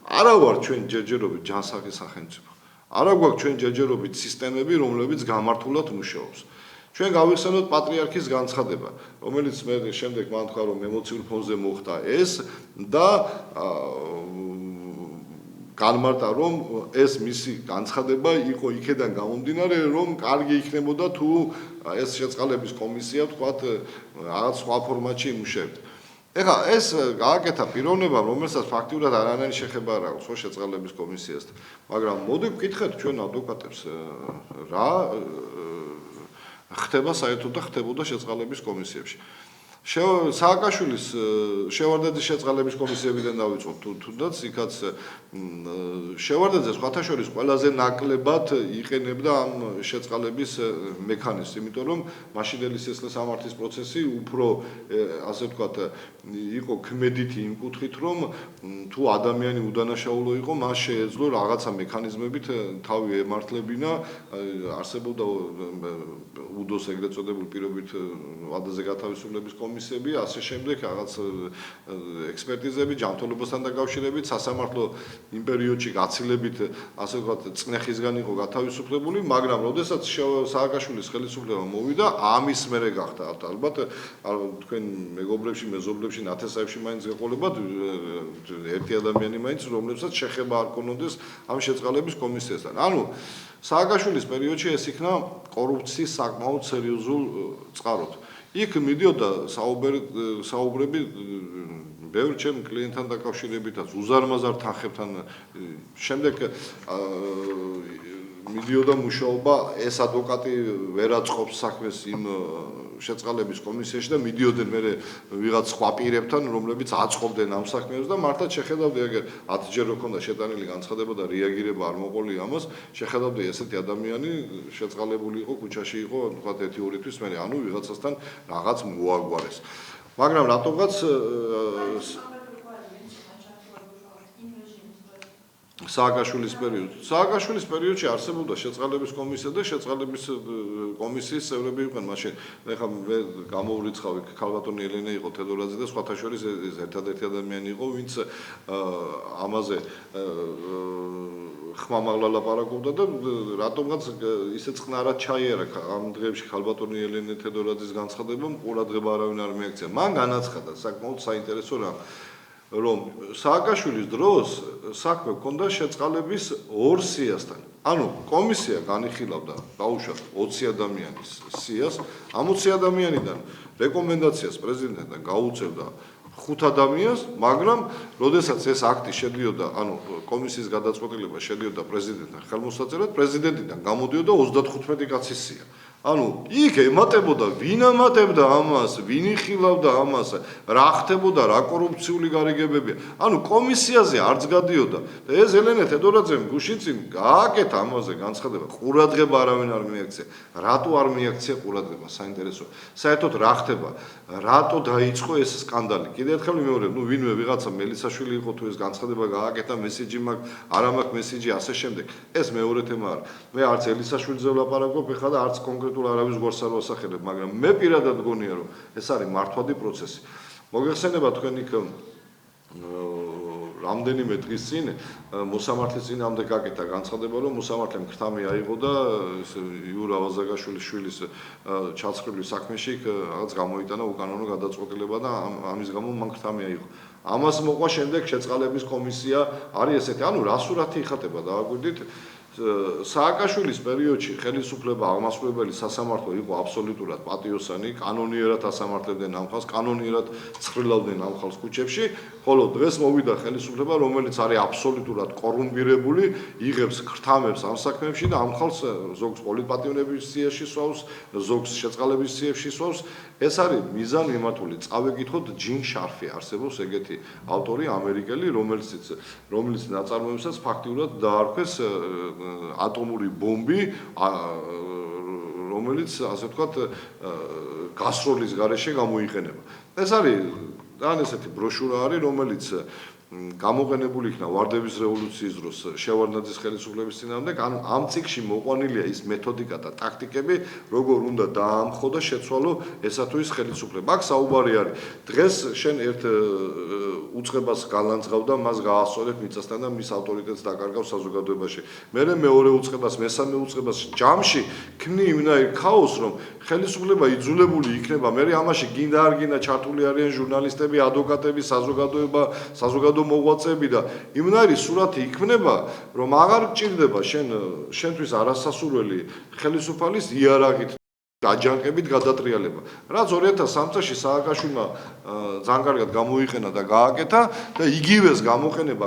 არა ვარ ჩვენ ჯერჯერობით ჯანსაღი სახელმწიფო. არა გვაქვს ჩვენ ჯერჯერობით სისტემები, რომლებიც გამართულად მუშაობს. ჩვენ გავიხსენოთ პატრიარქის განცხადება, რომელიც მე შემდეგ მან თქვა, რომ ემოციურ ფონზე მოხდა ეს და განმარტა, რომ ეს მისი განცხადება იყო იქედან გამომდინარე, რომ კარგი იქნებოდა თუ ეს შეწყალების კომისია თქვათ რაღაც სხვა ფორმატში იმუშავებდა. ეხლა ეს გააკეთა პიროვნებამ, რომელსაც ფაქტიურად არანაირი შეხება არ აქვს ხო შეწყალების კომისიასთან. მაგრამ მოდი ვკითხეთ ჩვენ ადვოკატებს რა ხდება საერთოდ და ხდებოდა შეწყალების კომისიებში. სააკაშვილის შევარდაძის შეწყალების კომისიებიდან დავიწყოთ თუნდაც იქაც შევარდაძე სხვათა შორის ყველაზე ნაკლებად იყენებდა ამ შეწყალების მექანიზმს, იმიტომ რომ მაშინდელი სისხლის სამართლის პროცესი უფრო ასე ვთქვათ იყო ქმედითი იმ კუთხით, რომ თუ ადამიანი უდანაშაულო იყო, მას შეეძლო რაღაცა მექანიზმებით თავი ემართლებინა, არსებობდა უდოს ეგრეთ წოდებულ პირობით ვადაზე გათავისუფლების კომისიები, ასე შემდეგ რაღაც ექსპერტიზები ჯანმრთელობასთან დაკავშირებით, სასამართლო იმ პერიოდში გაცილებით ასე ვთქვათ წნეხისგან იყო გათავისუფლებული, მაგრამ როდესაც სააკაშვილის ხელისუფლება მოვიდა, ამის მერე გახდა ალბათ თქვენ მეგობრებში, მეზობლებში, ნათესაებში მაინც გეყოლებათ ერთი ადამიანი მაინც, რომლებსაც შეხება არ ქონოდეს ამ შეწყალების კომისიასთან. ანუ სააკაშვილის პერიოდში ეს იქნა კორუფციის საკმაოდ სერიოზულ წყაროდ. იქ მიდიოდა საუბრები ბევრ ჩემ კლიენტთან დაკავშირებითაც, უზარმაზარ თანხებთან. შემდეგ მიდიოდა მუშაობა, ეს ადვოკატი ვერ აწყობს საქმეს იმ შეწყალების კომისიაში და მიდიოდნენ მე ვიღაც სხვა პირებთან, რომლებიც აწყობდნენ ამ საქმეებს და მართლაც შეხედავდი, აგერ 10 ჯერ რო ქონდა შეტანილი განცხადება და რეაგირება არ მოყოლი ამას, შეხედავდი ესეთი ადამიანი შეწყალებული იყო, ქუჩაში იყო, თქვათ 1-2 თვის მერე, ანუ ვიღაცასთან რაღაც მოაგვარეს. მაგრამ რატომღაც სააკაშვილის პერიოდში არსებობდა შეწყალების კომისია და შეწყალების კომისიის წევრები იყვნენ მაშინ. ეხლა მე გამოვრიცხავი ქალბატონი ელენე იყო თედორაძე და სხვათა შორის ერთადერთი ადამიანი იყო, ვინც ამაზე ხმამაღლა ლაპარაკობდა და რატომღაც ისე წყნარად ჩაიარა ამ დღეებში ქალბატონი ელენე თედორაძის განცხადებამ, ყურადღება არავინ არ მიაქცია. მან განაცხადა საკმაოდ საინტერესო რამ, რომ სააკაშვილის დროს საქმე ჰქონდა შეწყალების 2 სიასთან. ანუ კომისია განიხილავდა დაუშვათ 20 ადამიანის სიას, ამ 20 ადამიანიდან რეკომენდაციას პრეზიდენტთან გაუწევდა 5 ადამიანს, მაგრამ როდესაც ეს აქტი შედიოდა, ანუ კომისიის გადაწყვეტილება შედიოდა პრეზიდენტთან ხელმოსაწერად, პრეზიდენტიდან გამოდიოდა 35 კაცის სია. ანუ იქ ემატებოდა, ვინ ემატებდა ამას, ვინ იხილავდა ამას, რა ხდებოდა, რა კორუფციული გარიგებებია. ანუ კომისიაზე არც გადიოდა. და ეს ელენე თედორაძემ გუშინ წინ გააკეთა ამაზე განცხადება, ყურადღება არავინ არ მიაქცია. რატო არ მიაქცია ყურადღება? საინტერესოა. საერთოდ რა ხდება? რატო დაიწყო ეს სკანდალი? კიდევ ერთხელ ვიმეორებ, ნუ ვინმე ვიღაცა მელისაშვილი იყო თუ ეს განცხადება გააკეთა, მესიჯი მაქვს, არა მაქვს მესიჯი, ასე შემდეგ. ეს მეორე თემა არა. მე არც ელისაშვილზე ვლაპარაკობ ეხლა და არც კონკრეტულ არავის გვარს არ ვასახელებ, მაგრამ მე პირადად გონია, რომ ეს არის მართვადი პროცესი. მოგეხსენება თქვენ იქ რამდენიმე დღის წინ მოსამართლის წინამდე გაკეთა განცხადება, რომ მოსამართლემ ქრთამი აიღო და იურა ვაზაგაშვილის შვილის ჩაცხრილის საქმეში რაღაც გამოიტანა უკანონო გადაწყვეტილება და ამის გამო მან ქრთამი აიღო. ამას მოყვა შემდეგ შეწყალების კომისია არის ესეთი, ანუ რა სურათი იხატება დააგვირდით. სააკაშვილის პერიოდში ხელისუფლება აღმასრულებელი სასამართლო იყო აბსოლუტურად პატიოსანი, კანონიერად ასამართლებდნენ ამ ხალხს, კანონიერად ცხრილავდნენ ამ ხალხს ქუჩებში, ხოლო დღეს მოვიდა ხელისუფლება, რომელიც არის აბსოლუტურად კორუმპირებული, იღებს ქრთამებს ამ საქმეებში და ამ ხალხს ზოგს პოლიტპატიონების სიაში სვავს, ზოგს შეწყალების სიაში სვავს. ეს არის მიზანმიმართული. წავეკითხოთ ჯინ შარფი, არსებობს ეგეთი ავტორი ამერიკელი, რომელიც ნაწარმოებსაც ფაქტიურად დაარქვეს ატომური ბომბი, რომელიც ასე ვთქვათ გასროლის გარეშე გამოიყენება. ეს არის ძალიან ესეთი ბროშურა არის, რომელიც გამოყენებული იქნა ვარდების რევოლუციის დროს შევარდნაძის ხელისუფლების წინააღმდეგ, ანუ ამ წიგნში მოყვანილია ის მეთოდიკა და ტაქტიკები, როგორ უნდა დაამხო და შეცვალო ესა თუ ის ხელისუფლება. აქ საუბარი არის, დღეს შენ ერთ უწყებას გალანძღავ და მას გაასწორებ მიწასთან და მის ავტორიტეტს დაკარგავ საზოგადოებაში. მერე მეორე უწყებას, მესამე უწყებას ჯამში ქმნი იმნაირ ქაოსს, რომ ხელისუფლება იძულებული იქნება, მერე ამაში გინდა არ გინდა ჩართული არიან ჟურნალისტები, ადვოკატები, საზოგადო მოღვაწეები და იმნაირი სურათი იქმნება, რომ აღარ გჭირდება შენთვის არასასურველი ხელისუფალის იარაღით დაჯანყებით გადატრიალება. რაც 2003 წელს სააკაშვილმა ძალიან კარგად გამოიყენა და გააკეთა და იგივეს გამოყენება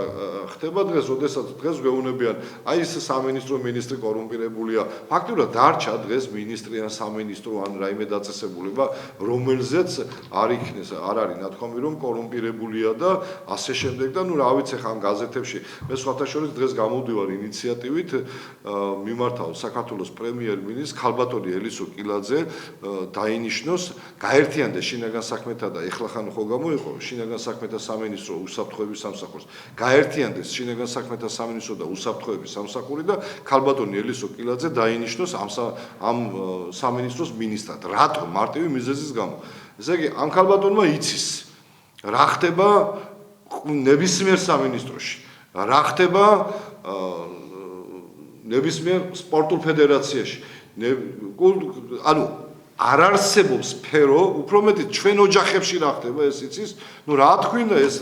ხდება დღეს, როდესაც დღეს გვეუბნებიან, აი ეს სამინისტრო მინისტრი კორუმპირებულია. ფაქტობრივად დარჩა დღეს მინისტრი ან სამინისტრო ან რაიმე დაწესებულება, რომელზეც არ არის ნათქვამი, რომ კორუმპირებულია და ასე შემდეგ და ნუ რა ვიცი ხან გაზეთებში მე სხვათა შორის დღეს გამოვდივარ ინიციატივით მიმართავ საქართველოს პრემიერ-მინისტრს ქალბატონი ელისო კილაძე დაინიშნოს გაერთიანდეს შინაგან საქმეთა და ეხლა ხან ხო გამოიყო შინაგან საქმეთა სამინისტრო უსაფრთხოების სამსახურს გაერთიანდეს შინაგან საქმეთა სამინისტრო და უსაფრთხოების სამსახური და ქალბატონი ელისო კილაძე დაინიშნოს ამ სამინისტროს მინისტრად. რატო? მარტივი მიზეზის გამო. ესე იგი ამ ქალბატონმა იცის რა ხდება ნებისმიერ სამინისტროში, რა ხდება ნებისმიერ სპორტულ ფედერაციაში. ანუ არ არსებობს სფერო, უფრო მეტი ჩვენ ოჯახებში რა ხდება ეს იცის, ნუ რა თქვინდა ეს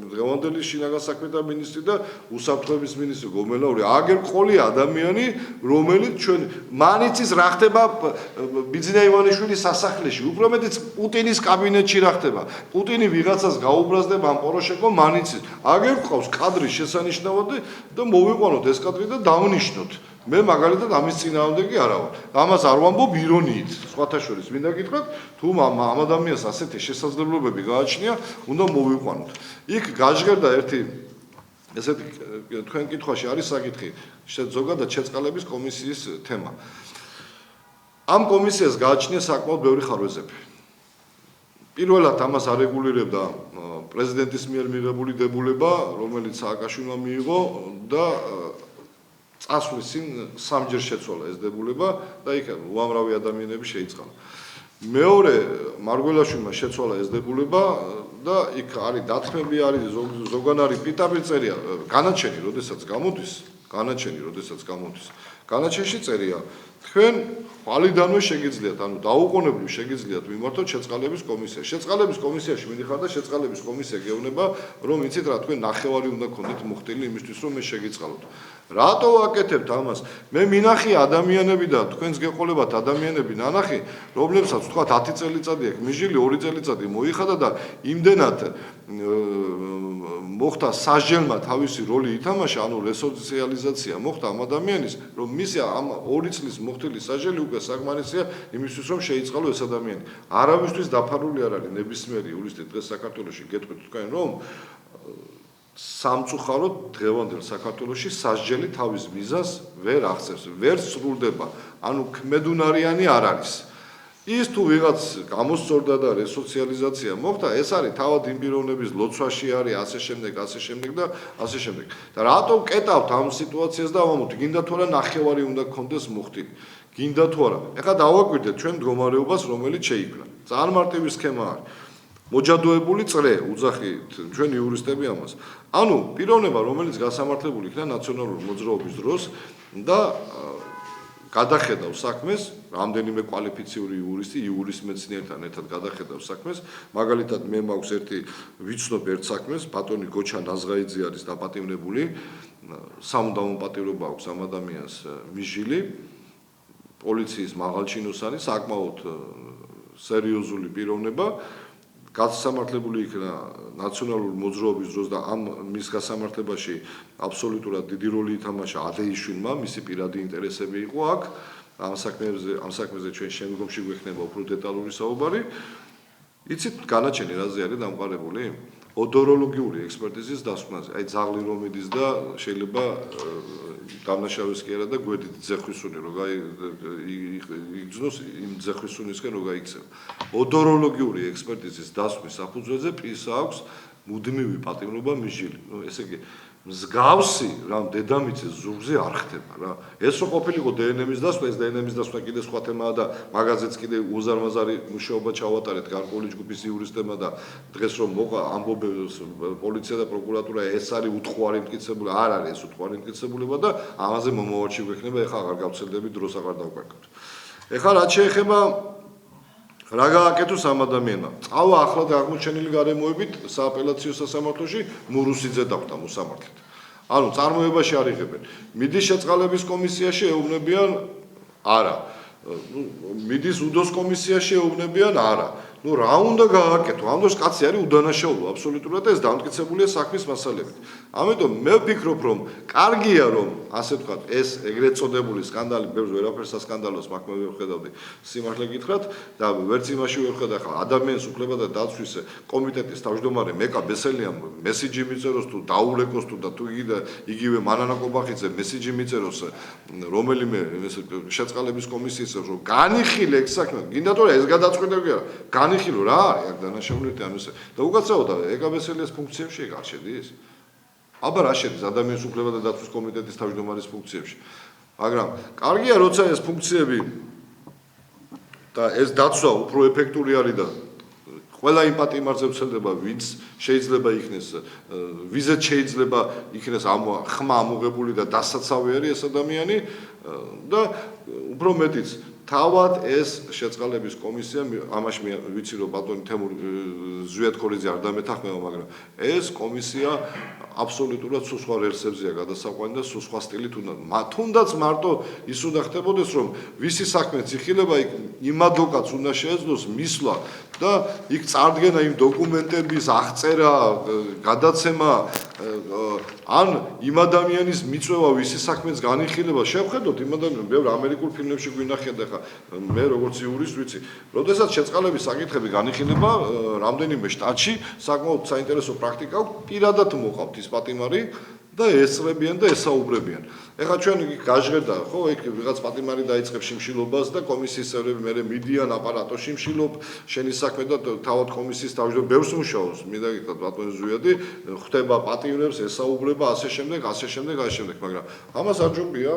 დღევანდელი შინაგან საქმეთა მინისტრი და უსაფრთხოების მინისტრი გომელაური აგერ ყოლია ადამიანი, რომელიც ჩვენ მან იცის რა ხდება ბიძინა ივანიშვილის სასახლეში, უფრო მეტიც პუტინის კაბინეტში რა ხდება. პუტინი ვიღაცას გაუბრაზდება ამ პოროშენკომ მან იცის. აგერ ყავს კადრი შესანიშნავად და მოვიყვანოთ ეს კადრი და დავნიშნოთ. მე მაგალითად ამის წინააღმდეგი არა ვარ. ამას არ ვამბობ ირონიით. სხვათა შორის მინდა გითხრათ, თუ ამ ადამიანს ასეთი შესაძლებლობები გააჩნია, უნდა მოვიყვანოთ. იქ გაჟღერდა ერთი ესეთი თქვენ კითხვაში არის საკითხი, ზოგადად შეწყალების კომისიის თემა. ამ კომისიას გააჩნია საკმაოდ ბევრი ხარვეზები. პირველად ამას არეგულირებდა პრეზიდენტის მიერ მიღებული დებულება, რომელიც სააკაშვილმა მიიღო და წასვლის წინ სამჯერ შეცვალა ეს დებულება და იქ უამრავი ადამიანები შეიწყალა. მეორე მარგველაშვილმა შეცვალა ეს დებულება და იქ არის დათქმები, არის ზოგან არის პირდაპირ წერია, განაჩენი, როდესაც გამოდის. განაჩენში წერია, თქვენ ხვალიდანვე შეგიძლიათ, ანუ დაუყოვნებლივ შეგიძლიათ მიმართოთ შეწყალების კომისიაში. შეწყალების კომისიაში მიდიხარ და შეწყალების კომისია გეუბნება, რომ იცით რა, თქვენ ნახევარი უნდა გქონდეთ მოხდილი იმისთვის, რომ მე შეგიწყალოთ. რატო ვაკეთებთ ამას? მე მინახი ადამიანები და თქვენს გეყოლებათ ადამიანები ნანახი, რომლებსაც თქვა 10 წელიწადი აქვს, მიჟილი 2 წელიწადი მოიხადა და იმდენად მოხდა სასჯელმა თავისი როლი ითამაშა, ანუ რესოციალიზაცია მოხდა ამ ადამიანის, რომ მისი ამ 2 წლის მოხდილი სასჯელი უკვე საკმარისია იმისთვის, რომ შეიწყალო ეს ადამიანი. არავისთვის დაფარული არ არის ნებისმიერი იურისტი დღეს საქართველოში გეტყვით თქვენ, რომ სამწუხაროდ დღევანდელ საქართველოში სასჯელი თავის მიზანს ვერ აღწევს, ვერ სრულდება, ანუ ქმედუნარიანი არ არის. ის თუ ვიღაც გამოსწორდა და რესოციალიზაცია მოხდა, ეს არის თავად იმ პიროვნების ლოცვაში არის, ასე შემდეგ და ასე შემდეგ. და რატო ვკეტავთ ამ სიტუაციას და ვამბობთ, გინდა თუ არა ნახევარი უნდა გქონდეს მოხდილი. გინდა თუ არა. ეხლა დავაკვირდეთ ჩვენ მდგომარეობას, რომელიც შეიქმნა. ძალიან მარტივი სქემა არის. მოჯადოებული წრე, უძახით ჩვენ იურისტები ამას. ანუ პიროვნება, რომელიც გასამართლებული იქნა ნაციონალური მოძრაობის დროს და გადახედავს საქმეს, რამდენიმე კვალიფიციური იურის მეცნიერთან ერთად გადახედავს საქმეს, მაგალითად მე მაქვს ვიცნობ ერთ საქმეს, ბატონი გოჩა ნაზღაიძე არის დაპატიმრებული, სამუდამო პატიმრობა აქვს ამ ადამიანს მიჟილი, პოლიციის მაღალჩინოსანი, საკმაოდ სერიოზული პიროვნება, გასამართლებული იქნა ნაციონალური მოძრაობის დროს და ამ მის გასამართლებაში აბსოლუტურად დიდი როლი ითამაშა ადეიშვილმა, მისი პირადი ინტერესები იყო აქ. ამ საქმეზე ჩვენ შემდგომში გვექნება უფრო დეტალური საუბარი. იცით განაჩენი რაზე არის დამყარებული? ოდოროლოგიური ექსპერტიზის დასკვნაზე. აი ძაღლი რომ მიდის და შეიძლება დამნაშავეს კი არა და გვერდით ძეხვისუნი რო იგრძნოს იმ ძეხვისუნისკენ რო გაიქცევა. ოდოროლოგიური ექსპერტიზის დასკვის საფუძველზე პრიზა აქვს მუდმივი პატიმრობა მისჯილი. ესე იგი მსგავსი რამ დედამიწის ზურგზე არ ხდება რა. ეს რო ყოფილიყო დნმ-ის დასვლა, ეს დნმ-ის დასვლა კიდე სხვა თემაა და მაგაზეც კიდე უზარმაზარი მუშაობა ჩავატარეთ გარკვეული ჯგუფის იურისტებმა და დღეს რომ მოყვა ამბობენ პოლიცია და პროკურატურა ეს არის უთხარი მტკიცებული, არ არის ეს უთხარი მტკიცებულება და ამაზე მომავალში გვექნება, ეხლა აღარ გავცელდები, დროს აღარ დავკარგავთ. ეხლა რაც შეეხება რა გააკეთოს ამ ადამიანმა. წავა ახლად აღმოჩენილი გარემოებით სააპელაციო სასამართლოში მურუსიძე დახვდა მოსამართლედ. ანუ წარმოებაში არ იღებენ. მიდის შეწყალების კომისიაში ეუბნებიან არა. მიდის უდოს კომისიაში ეუბნებიან არა. ნუ რა უნდა გააკეთო? ამ დროს კაცი არის უდანაშაულო აბსოლუტურად ეს დამტკიცებულია საქმის მასალებით. ამიტომ მე ვფიქრობ რომ კარგია რომ ასე ვთქვათ ეს ეგრეთ წოდებული სკანდალი ბევრს ვერაფერს ასკანდალოს მაგ მე ვერ ხედავდი სიმართლე გითხრათ და ვერც იმაში ვერ ხედავ ახლა ადამიანის უფლებათა დაცვის კომიტეტის თავმჯდომარე მეკა ბესელიამ მესიჯი მიწეროს თუ დაულეკოს თუ და თუ იგივე მანანა კობახიძე მესიჯი მიწეროს რომელიმე შეწყალების კომისიის რომ განიხილე ეს საქმე გინდა თუ ეს გადაწყვეტები არა განიხილო რა არის აქ დანაშაულები ამისა და უკაცრავდა ეკა ბესელიას ფუნქციებში ეგ არ შედის აბა რა შედის ადამიანის უფლებათა დაცვის კომიტეტის თავმჯდომარის ფუნქციებში მაგრამ კარგია როცა ეს ფუნქციები და ეს დაცვა უფრო ეფექტური არის და ყველა იმ პატიმარზე ვრცელდება ვინც შეიძლება იქნეს ვიზეთ შეიძლება იქნეს ხმა ამოღებული და დასაცავი არის ეს ადამიანი და უფრო მეტიც თავად ეს შეწყალების კომისია ამაში ვიცი რომ ბატონი თემურ ზვიათქორიძე არ დამეთანხმება მაგრამ ეს კომისია აბსოლუტურად სხვა რელსებზეა გადასაყვანი და სხვა სტილით უნდა თუნდაც მარტო ის უნდა ხდებოდეს რომ ვისი საქმეც იხილება იქ იმ ადვოკატს უნდა შეეძლოს მისვლა და იქ წარდგენა იმ დოკუმენტების აღწერა გადაცემა ან იმ ადამიანის მიწვევა ვისი საქმეც განიხილება შევხედოთ იმ ადამიანს ბევრ ამერიკულ ფილმებში გვინახეთ ახლა მე როგორც იურისტ ვიცი როდესაც შეწყალების საკითხები განიხილება რამდენიმე შტატში საკმაოდ საინტერესო პრაქტიკა პირადად მოყავთ ის პატიმარი და ესწრებიან და ესაუბრებიან. ეხლა ჩვენ გაჟღერდა ხო იქ ვიღაც პატიმარი დაიწყებს შიმშილობას და კომისიის წევრები მერე მიდიან აპარატოში შიმშილობ შენი საქმე და თავად კომისიის თავმჯდომარე ბევრს მუშაობს მინდა გითხრათ ბატონი ზვიადი ხდება პატიმრებს ესაუბრება ასე შემდეგ მაგრამ ამას არ ჯობია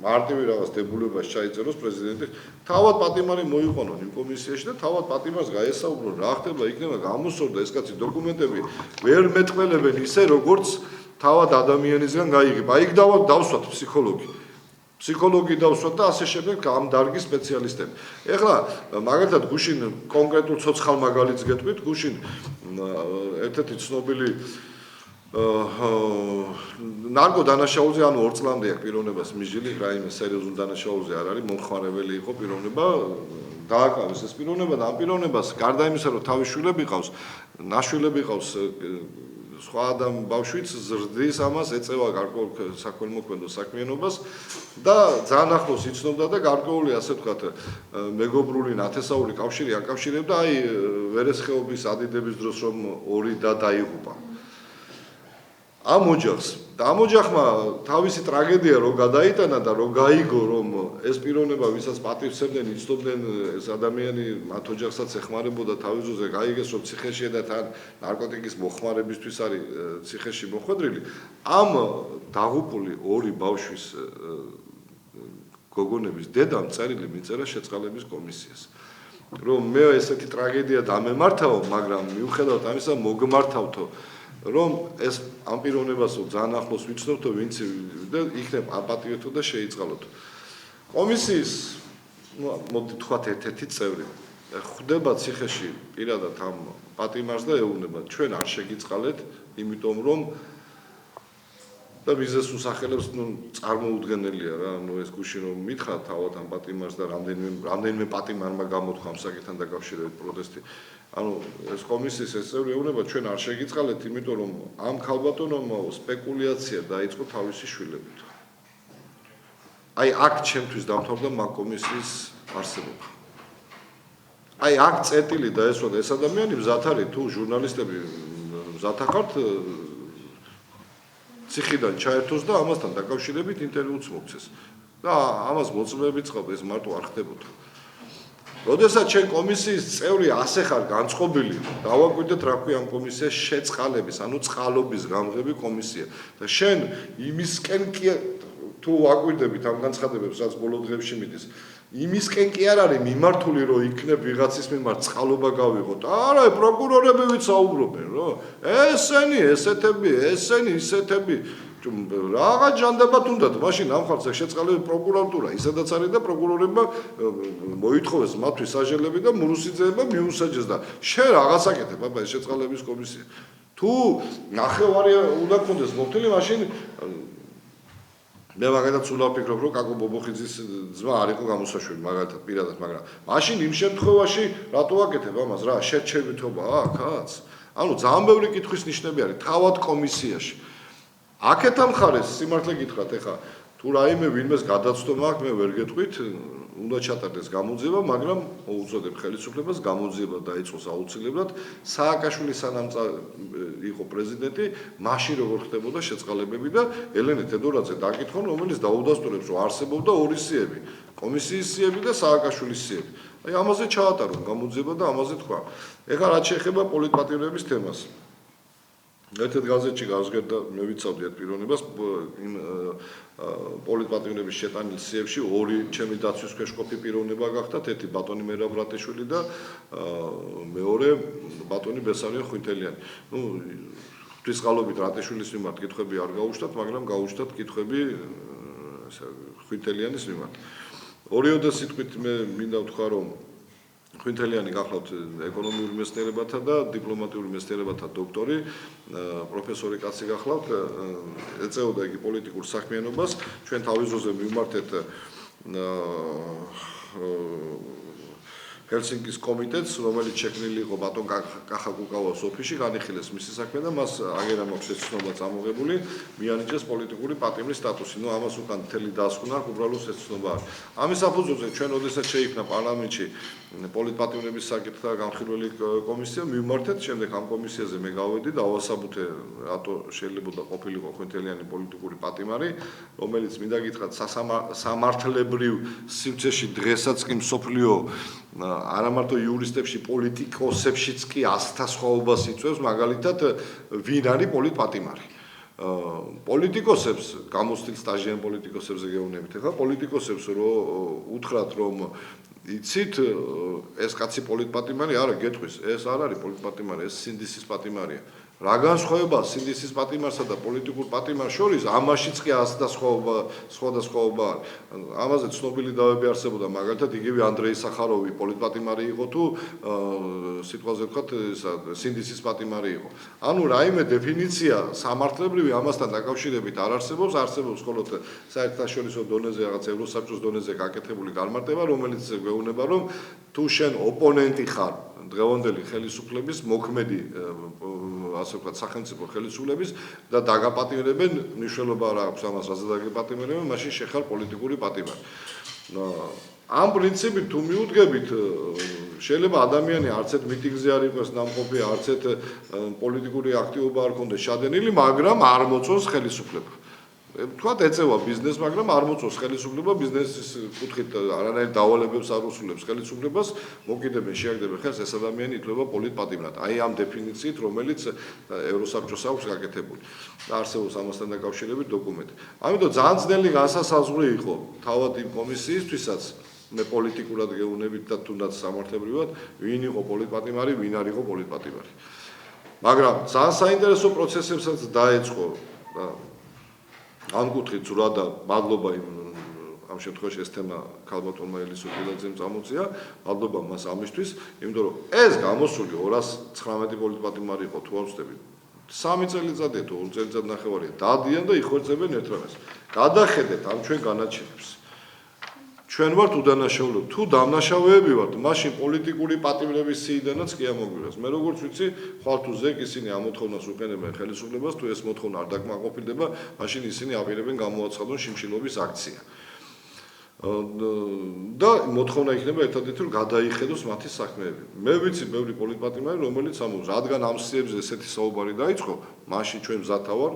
მარტივი რაღაც დებულებას ჩაიწეროს პრეზიდენტი თავად პატიმარი მოიყვანონ იმ კომისიაში და თავად პატიმარს გაესაუბრონ რა ხდება იქნება გამოსორდა ეს კაცი დოკუმენტები ვერ მეტყველებენ ისე როგორც თავად ადამიანისგან გაიგება იქ დავსვათ ფსიქოლოგი დავსვათ და ასე შემდეგ ამ დარგის სპეციალისტები ეხლა მაგალითად გუშინ კონკრეტულ ცოცხალ მაგალითს გეტყვით გუშინ ერთ-ერთი ცნობილი ნარკო დანაშაულზე ანუ 2 წლამდე აქვს პიროვნებას მისჯილი რაიმე სერიოზულ დანაშაულზე არ არის მომხმარებელი იყო პიროვნება დააკავეს ეს პიროვნება და ამ პიროვნებას გარდა იმისა რომ თავის შვილები ყავს ნაშვილები ყავს სხვა адам ბავშვიც ზრდის ამას ეწევა გარკვეულ საქველმოქმედო საქმიანობას და ძალიან ახლოს იცნობდა და გარკვეული ასე ვთქვათ მეგობრული ნათესაური კავშირი აკავშირებდა აი ვერესხეობის ადიდების დროს რომ ორი და დაიღუპა ამ ოჯახს და ამ ოჯახმა თავისი ტრაგედია რო გადაიტანა და რო გაიგო რომ ეს პიროვნება ვისაც პატივცემდნენ იცნობდნენ ეს ადამიანი მათ ოჯახსაც ეხმარებოდა თავის ძროზე გაიგეს რომ ციხეშია და თან ნარკოტიკის მოხმარებისთვის არის ციხეში მოხვედრილი ამ დაღუპული ორი ბავშვის გოგონების დედამ წერილი მიწერა შეწყალების კომისიას რომ მე ესეთი ტრაგედია დამემართაო მაგრამ მიუხედავად ამისა მოგმართავთო რომ ეს ამ პიროვნებასო ძალიან ახლოს ვიცნობთო ვინც და იქნებ აპატიოთო და შეიწყალოთო კომისიის მოდი თქვათ ერთ-ერთი წევრი ხვდება ციხეში პირადად ამ პატიმარს და ეუბნება ჩვენ არ შეგიწყალეთ იმიტომ რომ და ვიზეს უსახელებს ნუ წარმოუდგენელია რა ნუ ეს გუშინ რომ მითხრა თავად ამ პატიმარს და რამდენიმე პატიმარმა გამოთხა ამ საკითხთან დაკავშირებით პროტესტი ანუ ეს კომისიის ეს წევრი ეუბნება ჩვენ არ შეგიწყალეთ იმიტომ რომ ამ ქალბატონმა სპეკულაცია დაიწყო თავისი შვილებით აი აქ ჩემთვის დამთავრდა მაგ კომისიის არსებობა აი აქ წერტილი დაესვა ეს ადამიანი მზად არის თუ ჟურნალისტები მზად ახართ ციხიდან ჩაერთოს და ამასთან დაკავშირებით ინტერვიუც მოგცეს და ამას მოწმეებით წყობ ეს მარტო არ ხდებოდა როდესაც ჩვენ კომისიის წევრი ასე ხარ განწყობილი, დავაკვირდეთ რა ქვია ამ კომისიას შეწყალების, ანუ წყალობის გამღები კომისია. და შენ იმისკენ კი თუ აკვირდებით ამ განცხადებებს, რაც ბოლო დღეებში მიდის, იმისკენ კი არ არის მიმართული, რომ იქნებ ვიღაცის მიმართ წყალობა გავიღოთ. არა, პროკურორები ვისაუბრობენ, რა. ესენი, ესენი, ისეთები რაღაც ჯანდაბად უნდათ, მაშინ ამ ხალხს შეწყალები პროკურატურა, ისედაც არის და პროკურორებმა მოითხოვეს მათთვის საჟელები და მურუსიძეებმა მიუსაჯეს და შენ რაღაც აკეთებ, აბა ეს შეწყალების კომისია. თუ ნახევარი უნდა გქონდეს მოხდილი, მაშინ მე მაგალითად სულ ვფიქრობ, რომ კაკო ბობოხიძის ძმა არ იყო გამოსაშველი, მაგალითად პირადად, მაგრამ მაშინ იმ შემთხვევაში რატო აკეთებ ამას რა, შერჩევითობა აქაც? ანუ ძალიან ბევრი კითხვის ნიშნები არის თავად კომისიაში. აქეთ ამხარეს სიმართლე გითხრათ, ეხა თუ რაიმე ვინმეს გადაცდომა აქვს, მე ვერ გეტყვით, უნდა ჩატარდეს გამოძიება, მაგრამ მოუწოდებ ხელისუფლებას გამოძიება დაიწყოს აუცილებლად. სააკაშვილი სანამ იყო პრეზიდენტი, მაშინ როგორ ხდებოდა შეწყალებები და ელენე თედორაძე დაკითხონ, რომელიც დაუდასტურებს, რომ არსებობდა ორი სიები, კომისიის სიები და სააკაშვილის სიები. აი ამაზე ჩაატარონ გამოძიება და ამაზე თქვა. ეხლა რაც შეეხება პოლიტპატიმრების თემას. ერთ გაზეთში გავსგერდა მე ვიცავდი այդ პიროვნებას იმ პოლიტპატიმრების შეტანილ სიებში ორი ჩემი დაცვის ქვეშ ყოფი პიროვნება გახდათ, ერთი ბატონი მერაბ რატეშვილი და მეორე ბატონი ბესარიონ ხვითელიანი. ნუ ღვთისყალობით რატეშვილის მიმართ კითხვები არ გაუჩნდათ, მაგრამ გაუჩნდათ კითხვები ხვითელიანის მიმართ. ორიოდე სიტყვით მე მინდა ვთქვა, რომ ხვითელიანი გახლავთ ეკონომიური მეცნიერებათა და დიპლომატიური მეცნიერებათა დოქტორი, პროფესორი კაცი გახლავთ, ეწეოდა იგი პოლიტიკურ საქმიანობას, ჩვენ თავის დროზე მივმართეთ ჰელსინკის კომიტეტს, რომელიც შექმნილი იყო ბატონ კახა კუკავას ოფისში, განიხილეს მისი საქმე და მას აგერამ აქვს შეცნობა წამოღებული, მიანიჭეს პოლიტიკური პატიმრის სტატუსი. ნუ ამას უკან მთელი დასკვნა უბრალოდ შეცნობა არის. ამის საფუძველზე ჩვენ ოდესაც შეიქმნა პარლამენტში პოლიტპატიმრების საკითხთა განხილველი კომისია, მივმართეთ, შემდეგ ამ კომისიაზე მე გავედი და ავასაბუთე, რატო შეიძლება ყოფილიყო ხვითელიანი პოლიტიკური პატიმარი, რომელიც მინდა გითხრათ სამართლებრივ სივრცეში დღესაც კი მსოფლიო არა მარტო იურისტებში, პოლიტიკოსებშიც კი ასთა სხვაობას იწვევს, მაგალითად, ვინ არის პოლიტპატიმარი. პოლიტიკოსებს, გამოცდილ სტაჟიან პოლიტიკოსებზე გეუბნებით, ეხლა პოლიტიკოსებს რო უთხრათ, რომ იცით, ეს კაცი პოლიტპატიმარი არა გეტყვის, ეს არ არის პოლიტპატიმარი, ეს სინდისის პატიმარია. რა განსხვავებაა სინდისის პატიმარსა და პოლიტიკურ პატიმარს შორის, ამაშიც კი ასთა სხვადასხვაობა არის. ამაზე ცნობილი დავები არსებობდა, მაგალითად, იგივე ანდრეი სახაროვი პოლიტპატიმარი იყო თუ სიტყვაზე ვთქვათ, სინდისის პატიმარი იყო. ანუ რაიმე დეფინიცია სამართლებრივი ამასთან დაკავშირებით არ არსებობს, არსებობს მხოლოდ საერთაშორისო დონეზე, რაღაც ევროსაბჭოს დონეზე გაკეთებული განმარტება, რომელიც გვეუბნება, რომ თუ შენ ოპონენტი ხარ დღევანდელი ხელისუფლების მოქმედი ასე ვთქვათ სახელმწიფო ხელისუფლების და დაგაპატიმრებენ, მნიშვნელობა არ აქვს ამას, რაზე დაგაპატიმრებენ, მაშინ შეხარ პოლიტიკური პატიმარი. ამ პრინციპით თუ მიუდგებით, შეიძლება ადამიანი არც ერთ მიტინგზე არ იყოს ნამყოფი, არც ერთ პოლიტიკური აქტივობა არ ქონდეს ჩადენილი, მაგრამ არ მოწონს ხელისუფლება. თქვათ ეწევა ბიზნესს, მაგრამ არ მოწონს ხელისუფლება, ბიზნესის კუთხით არანაირ დავალებებს არ უსულებს ხელისუფლებას, მოკიდებენ, შეაგდებენ ხელს, ეს ადამიანი ითვლება პოლიტპატიმრად. აი ამ დეფინიციით, რომელიც ევროსაბჭოს აქვს გაკეთებული. და არსებობს ამასთან დაკავშირებით დოკუმენტი. ამიტომ ძალიან ძნელი განსასაზღვრი იყო თავად იმ კომისიისთვისაც, მე პოლიტიკურად გეუბნებით და თუნდაც სამართლებრივად, ვინ იყო პოლიტპატიმარი, ვინ არ იყო პოლიტპატიმარი. მაგრამ ძალიან საინტერესო პროცესებსაც დაეწყო და ამ კუთხით ზრდა და მადლობა ამ შემთხვევაში ეს თემა ქალბატონმა ელისო კილაძემ წამოწია, მადლობა მას ამისთვის, იმიტომ რომ ეს გამოსული 219 პოლიტპატიმარი იყო თუ არ ვცდები. 3 წელიწადია თუ 2 წელიწადნახევარია, დადიან და იხვეწებენ ერთმანეთს. გადახედეთ ამ ჩვენ განაჩენებს. ჩვენ ვართ უდანაშაულო, თუ დამნაშავეები ვართ, მაშინ პოლიტიკური პატიმრების სიიდანაც კი ამოგვირას. მე როგორც ვიცი, ხვალ თუ ზეკ ისინი ამ მოთხოვნას უყენებენ ხელისუფლებას, თუ ეს მოთხოვნა არ დაკმაყოფილდება, მაშინ ისინი აპირებენ გამოაცხადონ შიმშილობის აქცია. და მოთხოვნა იქნება ერთადერთი, რომ გადაიხედოს მათი საქმეები. მე ვიცი ბევრი პოლიტპატიმარი, რომელიც ამბობს, რადგან ამ სიებზე ესეთი საუბარი დაიწყო, მაშინ ჩვენ მზათა ვარ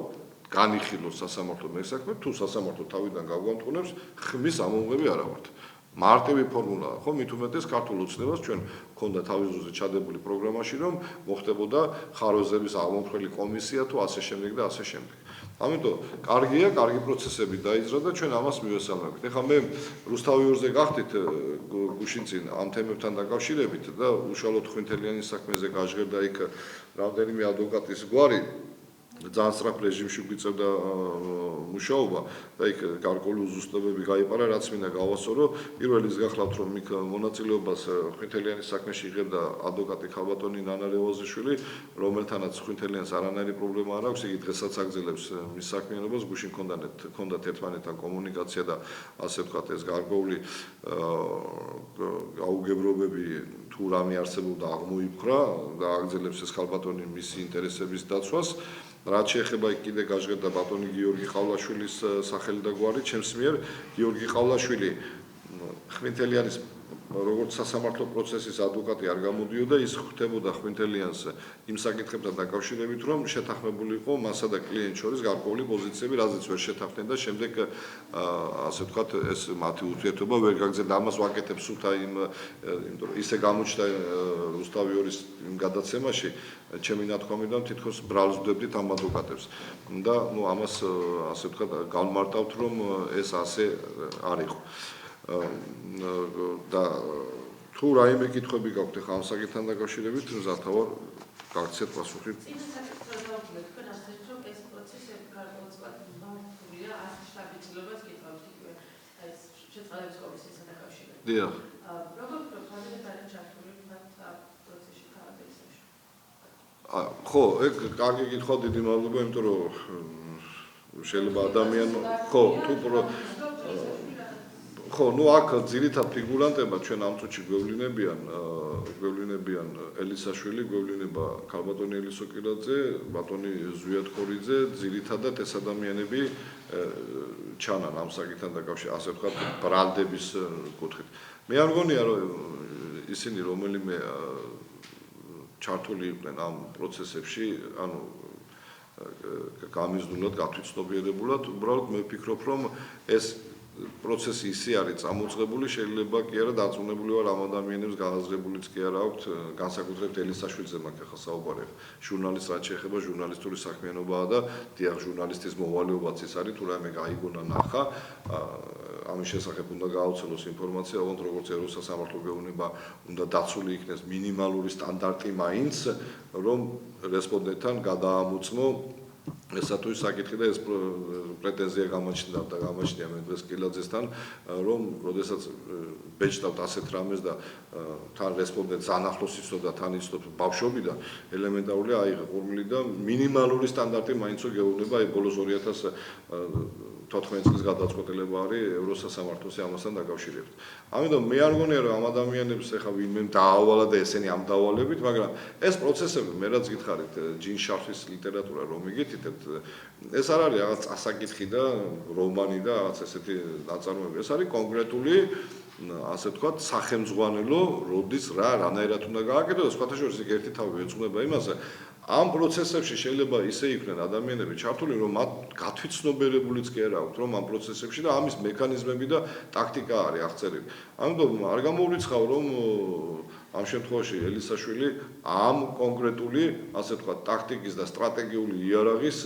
განიხილოს სასამართლო მესაქმე, თუ სასამართლო თავიდან გაგვამტყუნებს, ხმის ამომღები არა ვართ. მარტივი ფორმულაა, ხო, მით უმეტეს ქართულ ოცნებას ჩვენ გქონდა თავის ძროზე ჩადებული პროგრამაში, რომ მოხდებოდა ხარვეზების აღმოფხველი კომისია თუ ასე შემდეგ და ასე შემდეგ. ამიტომ კარგია, კარგი პროცესები დაიძრა და ჩვენ ამას მივესალმებით. ეხლა მე რუსთავიორზე გახდით გუშინ წინ ამ თემებთან დაკავშირებით და უშუალოდ ხვინთელიანის საქმეზე გაჟღერდა იქ რამდენიმე ადვოკატის გვარი ძალიან სწრაფ რეჟიმში გვიწევდა მუშაობა და იქ გარკვეული უზუსტებები გაიპარა, რაც მინდა გავასწორო. პირველი ის გახლავთ, რომ იქ მონაწილეობას ხვინთელიანის საქმეში იღებდა ადვოკატი ხალბატონი ნანა რევოზიშვილი, რომელთანაც ხვინთელიანს არანაირი პრობლემა არ აქვს, იგი დღესაც აგრძელებს მის საქმიანობას, გუშინ ჰქონდათ ერთმანეთთან კომუნიკაცია და ასე ვთქვათ, ეს გარკვეული გაუგებრობები თუ რამე არსებობდა აღმოიფხვრა და აგრძელებს ეს ხალბატონი მისი ინტერესების დაცვას. რაც შეეხება კიდე გაჟღერდა ბატონი გიორგი ყავლაშვილის სახელი და გვარი, ჩემს მიერ გიორგი ყავლაშვილი ხვინთელიანის როგორც სასამართლო პროცესის ადვოკატი არ გამოდიოდა, ის ხვდებოდა ხვინთელიანს იმ საკითხებთან დაკავშირებით, რომ შეთანხმებული იყო მასა და კლიენტ შორის გარკვეული პოზიციები, რაზეც ვერ შეთანხმდნენ და შემდეგ ასე ვთქვათ, ეს მათი ურთიერთობა ვერ გაგრძელდა. ამას ვაკეთებ სულთა იმიტომ რომ ისე გამოჩნდა რუსთავიორის იმ გადაცემაში, ჩემი ნათქვამიდან თითქოს ბრალს ვდებდით ამ ადვოკატებს და ამას ასე ვთქვათ, გავმარტავთ, რომ ეს ასე არ იყო. და თუ რაიმე კითხვები გაქვთ ახლა ამ საკითხთან დაკავშირებით, მზად ვარ გაგცეთ პასუხი. დიახ. ხო, ეგ კარგი კითხვა, დიდი მადლობა, იმიტომ რომ შეიძლება ადამიანმა ხო, თუ ხო, აქ ძირითად ფიგურანტებად ჩვენ ამ წუთში გვევლინებიან ელისაშვილი, გვევლინება ქალბატონი ელისო კილაძე, ბატონი ზვიად ხორიძე, ძირითადად ეს ადამიანები ჩანან ამ საკითხთან დაკავშირებით, ასე ვთქვათ, ბრალდების კუთხით. მე არ მგონია, რომ ისინი რომელიმე ჩართული იყვნენ ამ პროცესებში, ანუ გამიზნულად, გათვითცნობიერებულად, უბრალოდ მე ვფიქრობ, რომ ეს პროცესი ისე არის წამოწყებული, შეიძლება კი არა დაწუნებული ვარ ამ ადამიანებს გააზრებულიც კი არა აქვთ, განსაკუთრებით ელისაშვილზე მაქვს ახლა საუბარი. ჟურნალისტ რაც შეეხება ჟურნალისტური საქმიანობაა და დიახ, ჟურნალისტის მოვალეობაც ის არის, თუ რაიმე გაიგონა ნახა, ამის შესახებ უნდა გააუცელოს ინფორმაცია, ოღონდ როგორც ევროსასამართლო გეუბნება, უნდა დაცული იქნეს მინიმალური სტანდარტი მაინც, რომ რესპონდენტთან გადაამოწმო ესა თუ საკითხი და ეს პრეტენზია გამოჩნდა და გამოჩნია მე დღეს კილაძესთან, რომ როდესაც ბეჭდავთ ასეთ რამეს და თან რესპონდენტს ანახლოს იცნობდა, თან იცნობს ბავშვობი და ელემენტარულია აიღე ყურმილი და მინიმალური სტანდარტი მაინცო გეუბნება, აი ბოლოს 2014 წლის გადაწყვეტილება არის ევროსასამართლოს ამასთან დაკავშირებით. ამიტომ მე არ მგონია რომ ამ ადამიანებს ეხა ვინმე დაავალა და ესენი ამ დავალებით, მაგრამ ეს პროცესები მე რაც გითხარით, ჯინ შარფის ლიტერატურა რომ იგითითებთ, ეს არ არის რაღაც წასაკითხი და რომანი და რაღაც ესეთი ნაწარმოები, ეს არის კონკრეტული ასე ვთქვათ, სახელმძღვანელო, როდის რანაირად უნდა გააკეთოს, სხვათა შორის იქ ერთი თავი ეძღვნება იმაზე, ამ პროცესებში შეიძლება ისე იქნენ ადამიანები ჩართული, რომ მათ გათვითცნობიერებულიც კი არ აქვთ, რომ ამ პროცესებში და ამის მექანიზმები და ტაქტიკა არის აღწერილი. ამიტომ არ გამოვრიცხავ, რომ ამ შემთხვევაში ელისაშვილი ამ კონკრეტული, ასე ვთქვათ, ტაქტიკის და სტრატეგიული იარაღის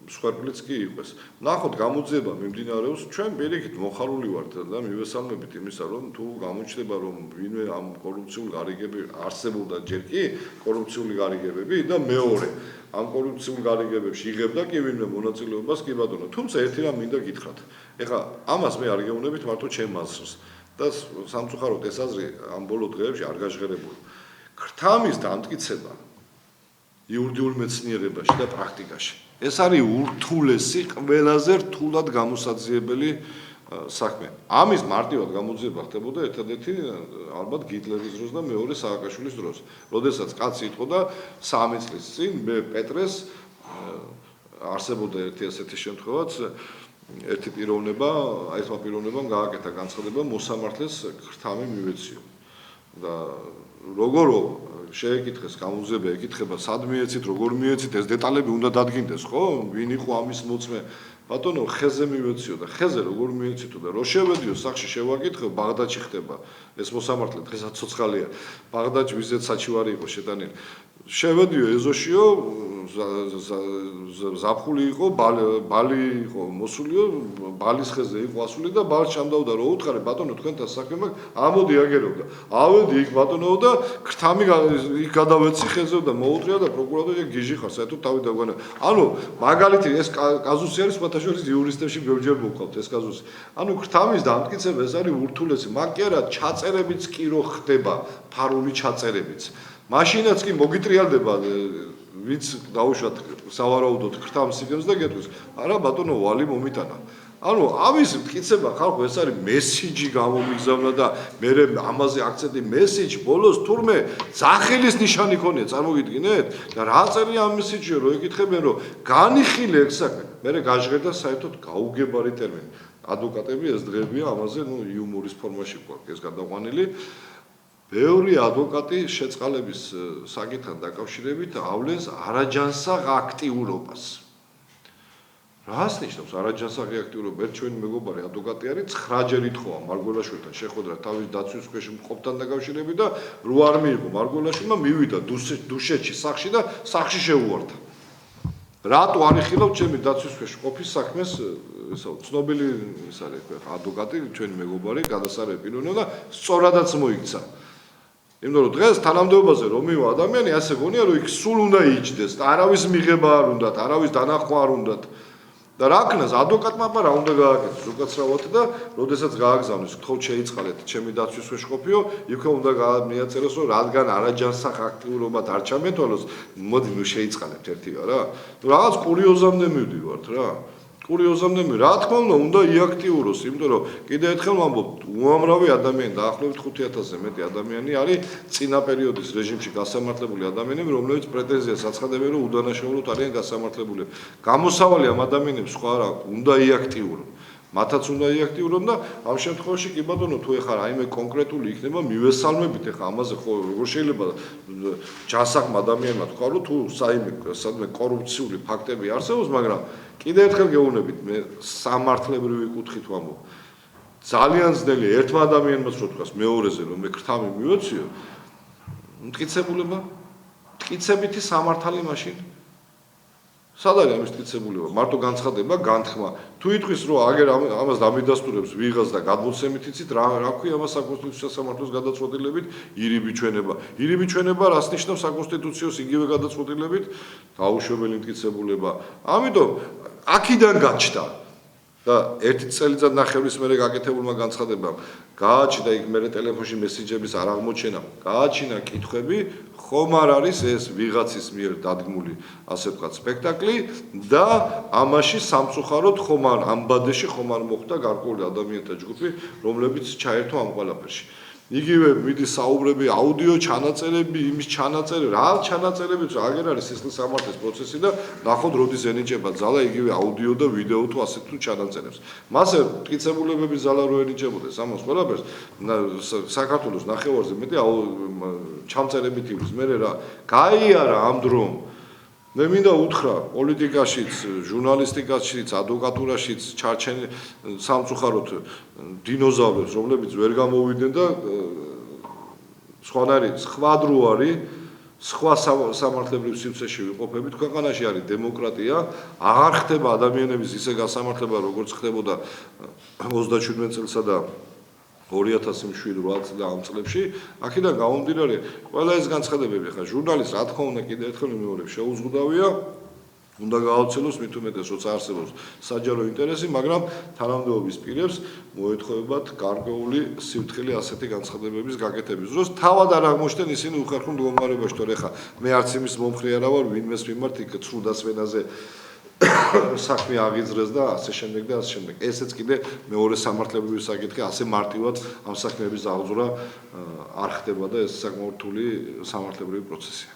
მსხვერპლიც კი იყოს. ნახოთ, გამოძიება მიმდინარეობს, ჩვენ პირიქით მოხარული ვართ და მივესალმებით იმისა, რომ თუ გამოჩნდება, რომ ვინმე ამ კორუფციულ გარიგებში არსებობდა ჯერ კი კორუფციული გარიგებები და მეორე ამ კორუფციულ გარიგებებში იღებდა კი ვინმე მონაწილეობას, კი ბატონო. თუმცა ერთი რამ მინდა გითხრათ. ეხლა ამას მე არ გეუბნებით მარტო ჩემ აზრს და სამწუხაროდ ეს აზრი ამ ბოლო დღეებში არ გაჟღერებული. ქრთამის დამტკიცება იურიდიულ მეცნიერებაში და პრაქტიკაში. ეს არის ურთულესი, ყველაზე რთულად გამოსაძიებელი საქმე. ამის მარტივად გამოძიება ხდებოდა ერთადერთი ალბათ გიტლერის დროს და მეორე სააკაშვილის დროს. როდესაც კაცი იყო და 3 წლის წინ მე პეტრეს არსებობდა ერთი ასეთი შემთხვევაც, ერთი პიროვნება, ერთმა პიროვნებამ გააკეთა განცხადება მოსამართლეს ქრთამი მივეციო. და როგორო შეეკითხეს გამოძიება ეკითხება სად მიეცით, როგორ მიეცით, ეს დეტალები უნდა დადგინდეს, ხო? ვინ იყო ამის მოწმე ბატონო ხეზე მივეციო და ხეზე როგორ მივეცითო და რო შევედიო სახში შევაკითხო ბაღდადში ხდება ეს მოსამართლე დღესაც ცოცხალია ბაღდადში ვიზეთ საჩივარი იყო შეტანილი შევედიო ეზოშიო ზაფხული იყო ბალი იყო მოსულიო ბალის ხეზე იყო ასული და ბალს ჩამდავდა რო უთხარი ბატონო თქვენთან საქმე მაქვს ამოდი აგერობდა ავედი იქ ბატონო და ქრთამი იქ გადავეცი ხეზე და მოუტრია და პროკურატორი გიჟი ხარ საერთოდ თავი დაგვანა ანუ მაგალითი ეს კაზუსი არის სხვათაშორის იურისტებში ბევრჯერ მოვყავთ ეს კაზუსი ანუ ქრთამის დამტკიცება ეს არის ურთულესი მაგ კი არა ჩაწერებიც კი რო ხდება ფარული ჩაწერებიც მაშინაც კი მოგიტრიალდება ვინც დაუშვათ სავარაუდოდ ქრთამს იგებს და გეტყვის არა ბატონო ვალი მომიტანა ანუ ამის მტკიცება ხალხო ეს არის მესიჯი გამომიგზავნა და მე ამაზე აქცენტი მესიჯი ბოლოს თურმე ძახილის ნიშანი ქონია წარმოგიდგინეთ და რა წერია ამ მესიჯში რო ეკითხებენ რომ განიხილე ეგ საქმე მე გაჟღერდა საერთოდ გაუგებარი ტერმინი ადვოკატები ეს დღეებია ამაზე ნუ იუმორის ფორმაში გვაქვს ეს გადაყვანილი ბევრი ადვოკატი შეწყალების საკითხთან დაკავშირებით ავლენს არაჯანსაღ აქტიურობას. რას ნიშნავს არაჯანსაღი აქტიურობა? ერთ ჩვენი მეგობარი ადვოკატი არის 9 ჯერ ითხოვა მარგველაშვილთან შეხვედრა თავის დაცვის ქვეშ მყოფთან დაკავშირებით და რო არ მიიღო მარგველაშვილმა მივიდა დუშეთში სახში და სახში შეუვარდა. რატო არ იხილავ ჩემი დაცვის ქვეშ ყოფის საქმეს ცნობილი ის არის ადვოკატი ჩვენი მეგობარი გადასარევი პიროვნება და სწორადაც მოიქცა. იმიტომ რომ დღეს თანამდებობაზე რომ მივა ადამიანი ასე გონია რომ იქ სულ უნდა იჯდეს და არავის მიღება არ უნდათ, არავის დანახვა არ უნდათ. და რა ქნას ადვოკატმა რა უნდა გააკეთოს უკაცრავად და როდესაც გააგზავნეს გთხოვთ შეიწყალეთ ჩემი დაცვის ქვეშ ყოფიო იქ უნდა მიაწეროს რომ რადგან არაჯანსაღ აქტიურობად არ ჩამეთვალოს მოდი ნუ შეიწყალეთ ერთია რა რაღაც კურიოზამდე მივდივართ რა კურიოზამდე რა თქმა უნდა იაქტიუროს იმიტომ რომ კიდე ერთხელ ვამბობ უამრავი ადამიანი დაახლოებით 5000-ზე მეტი ადამიანი არის წინა პერიოდის რეჟიმში გასამართლებული ადამიანები რომლებიც პრეტენზიას აცხადებენ რომ უდანაშაულოდ არიან გასამართლებული გამოსავალი ამ ადამიანებს სხვა რა უნდა იაქტიურონ მათაც უნდა იაქტიურონ და ამ შემთხვევაში კი ბატონო თუ ეხლა რაიმე კონკრეტული იქნება მივესალმებით ეხლა ამაზე ხო როგორ შეიძლება ჯანსაღმა ადამიანმა თქვა რომ თუ სადმე კორუფციული ფაქტები არსებობს მაგრამ კიდე ერთხელ გეუბნებით მე სამართლებრივი კუთხით ვამბობ ძალიან ძნელი ერთმა ადამიანმაც რო თქვას მეორეზე რომ მე ქრთამი მივეციო მტკიცებულება მტკიცებითი სამართალი მაშინ სად არის ამის მტკიცებულება მარტო განცხადება განთქმა თუ ითქვის რომ აგერ ამას დამიდასტურებს ვიღაც და გადმოცემით იცით რა ქვია ამას საკონსტიტუციო სამართლის გადაწყვეტილებით ირიბი ჩვენება რას ნიშნავს საკონსტიტუციოს იგივე გადაწყვეტილებით დაუშვებელი მტკიცებულება ამიტომ აქედან გაჩნდა და ერთი წელიწად ნახევრის მერე გაკეთებულმა განცხადებამ გააჩნდა იქ მერე ტელეფონში მესიჯების არ აღმოჩენა გააჩინა კითხვები ხომ არ არის ეს ვიღაცის მიერ დადგმული ასე ვთქვათ სპექტაკლი და ამაში სამწუხაროდ ხომ არ ამ ბადეში ხომ არ მოხდა გარკვეული ადამიანთა ჯგუფი რომლებიც ჩაერთო ამ ყველაფერში იგივე მიდის საუბრები აუდიო ჩანაწერები იმის ჩანაწერი რა ჩანაწერებიც აგერ არის სისხლის სამართლის პროცესი და ნახოთ როდის ენიჭება ძალა იგივე აუდიო და ვიდეო თუ ასე თუ ჩანაწერებს მასე მტკიცებულებების ძალა რო ენიჭებოდეს ამას ყველაფერს საქართველოს ნახევარზე მეტი ჩამწერებით ივლის მე რა გაიარა ამ დრომ მე მინდა უთხრა პოლიტიკაშიც, ჟურნალისტიკაშიც, ადვოკატურაშიც ჩარჩენ სამწუხაროდ დინოზავრებს, რომლებიც ვერ გამოვიდნენ და სხვანაირად სხვადრო არის, სხვა სამართლებრივ სივრცეში ვიყოფებით, ქვეყანაში არის დემოკრატია, აღარ ხდება ადამიანების ისე გასამართლება, როგორც ხდებოდა 37 წელსა და 2007-8 წლებში, აქედან გამომდინარე, ყველა ეს განცხადებები ხა ჟურნალისტს რა თქმა უნდა კიდე ერთხელ მეორე შეუზღუდავია, უნდა გააუცილოს მით უმეტეს როცა არსებობს საჯარო ინტერესი, მაგრამ თანამდებობის პირებს მოეთხოვებათ გარკვეული სიფრთხილე ასეთი განცხადებების გაკეთების დროს თავად არ აღმოჩნდნენ ისინი უხერხულ მდგომარეობაში, თორე ხა მე არც იმის მომხრე არა ვარ, ვინმეს მიმართ იქ ცრუდასვენაზე საქმე აღიძრეს და ასე შემდეგ და ასე შემდეგ. ესეც კიდე მეორე სამართლებრივი საკითხი ასე მარტივად ამ საქმეების აღძვრა არ ხდება და ეს საკმაოდ რთული სამართლებრივი პროცესია.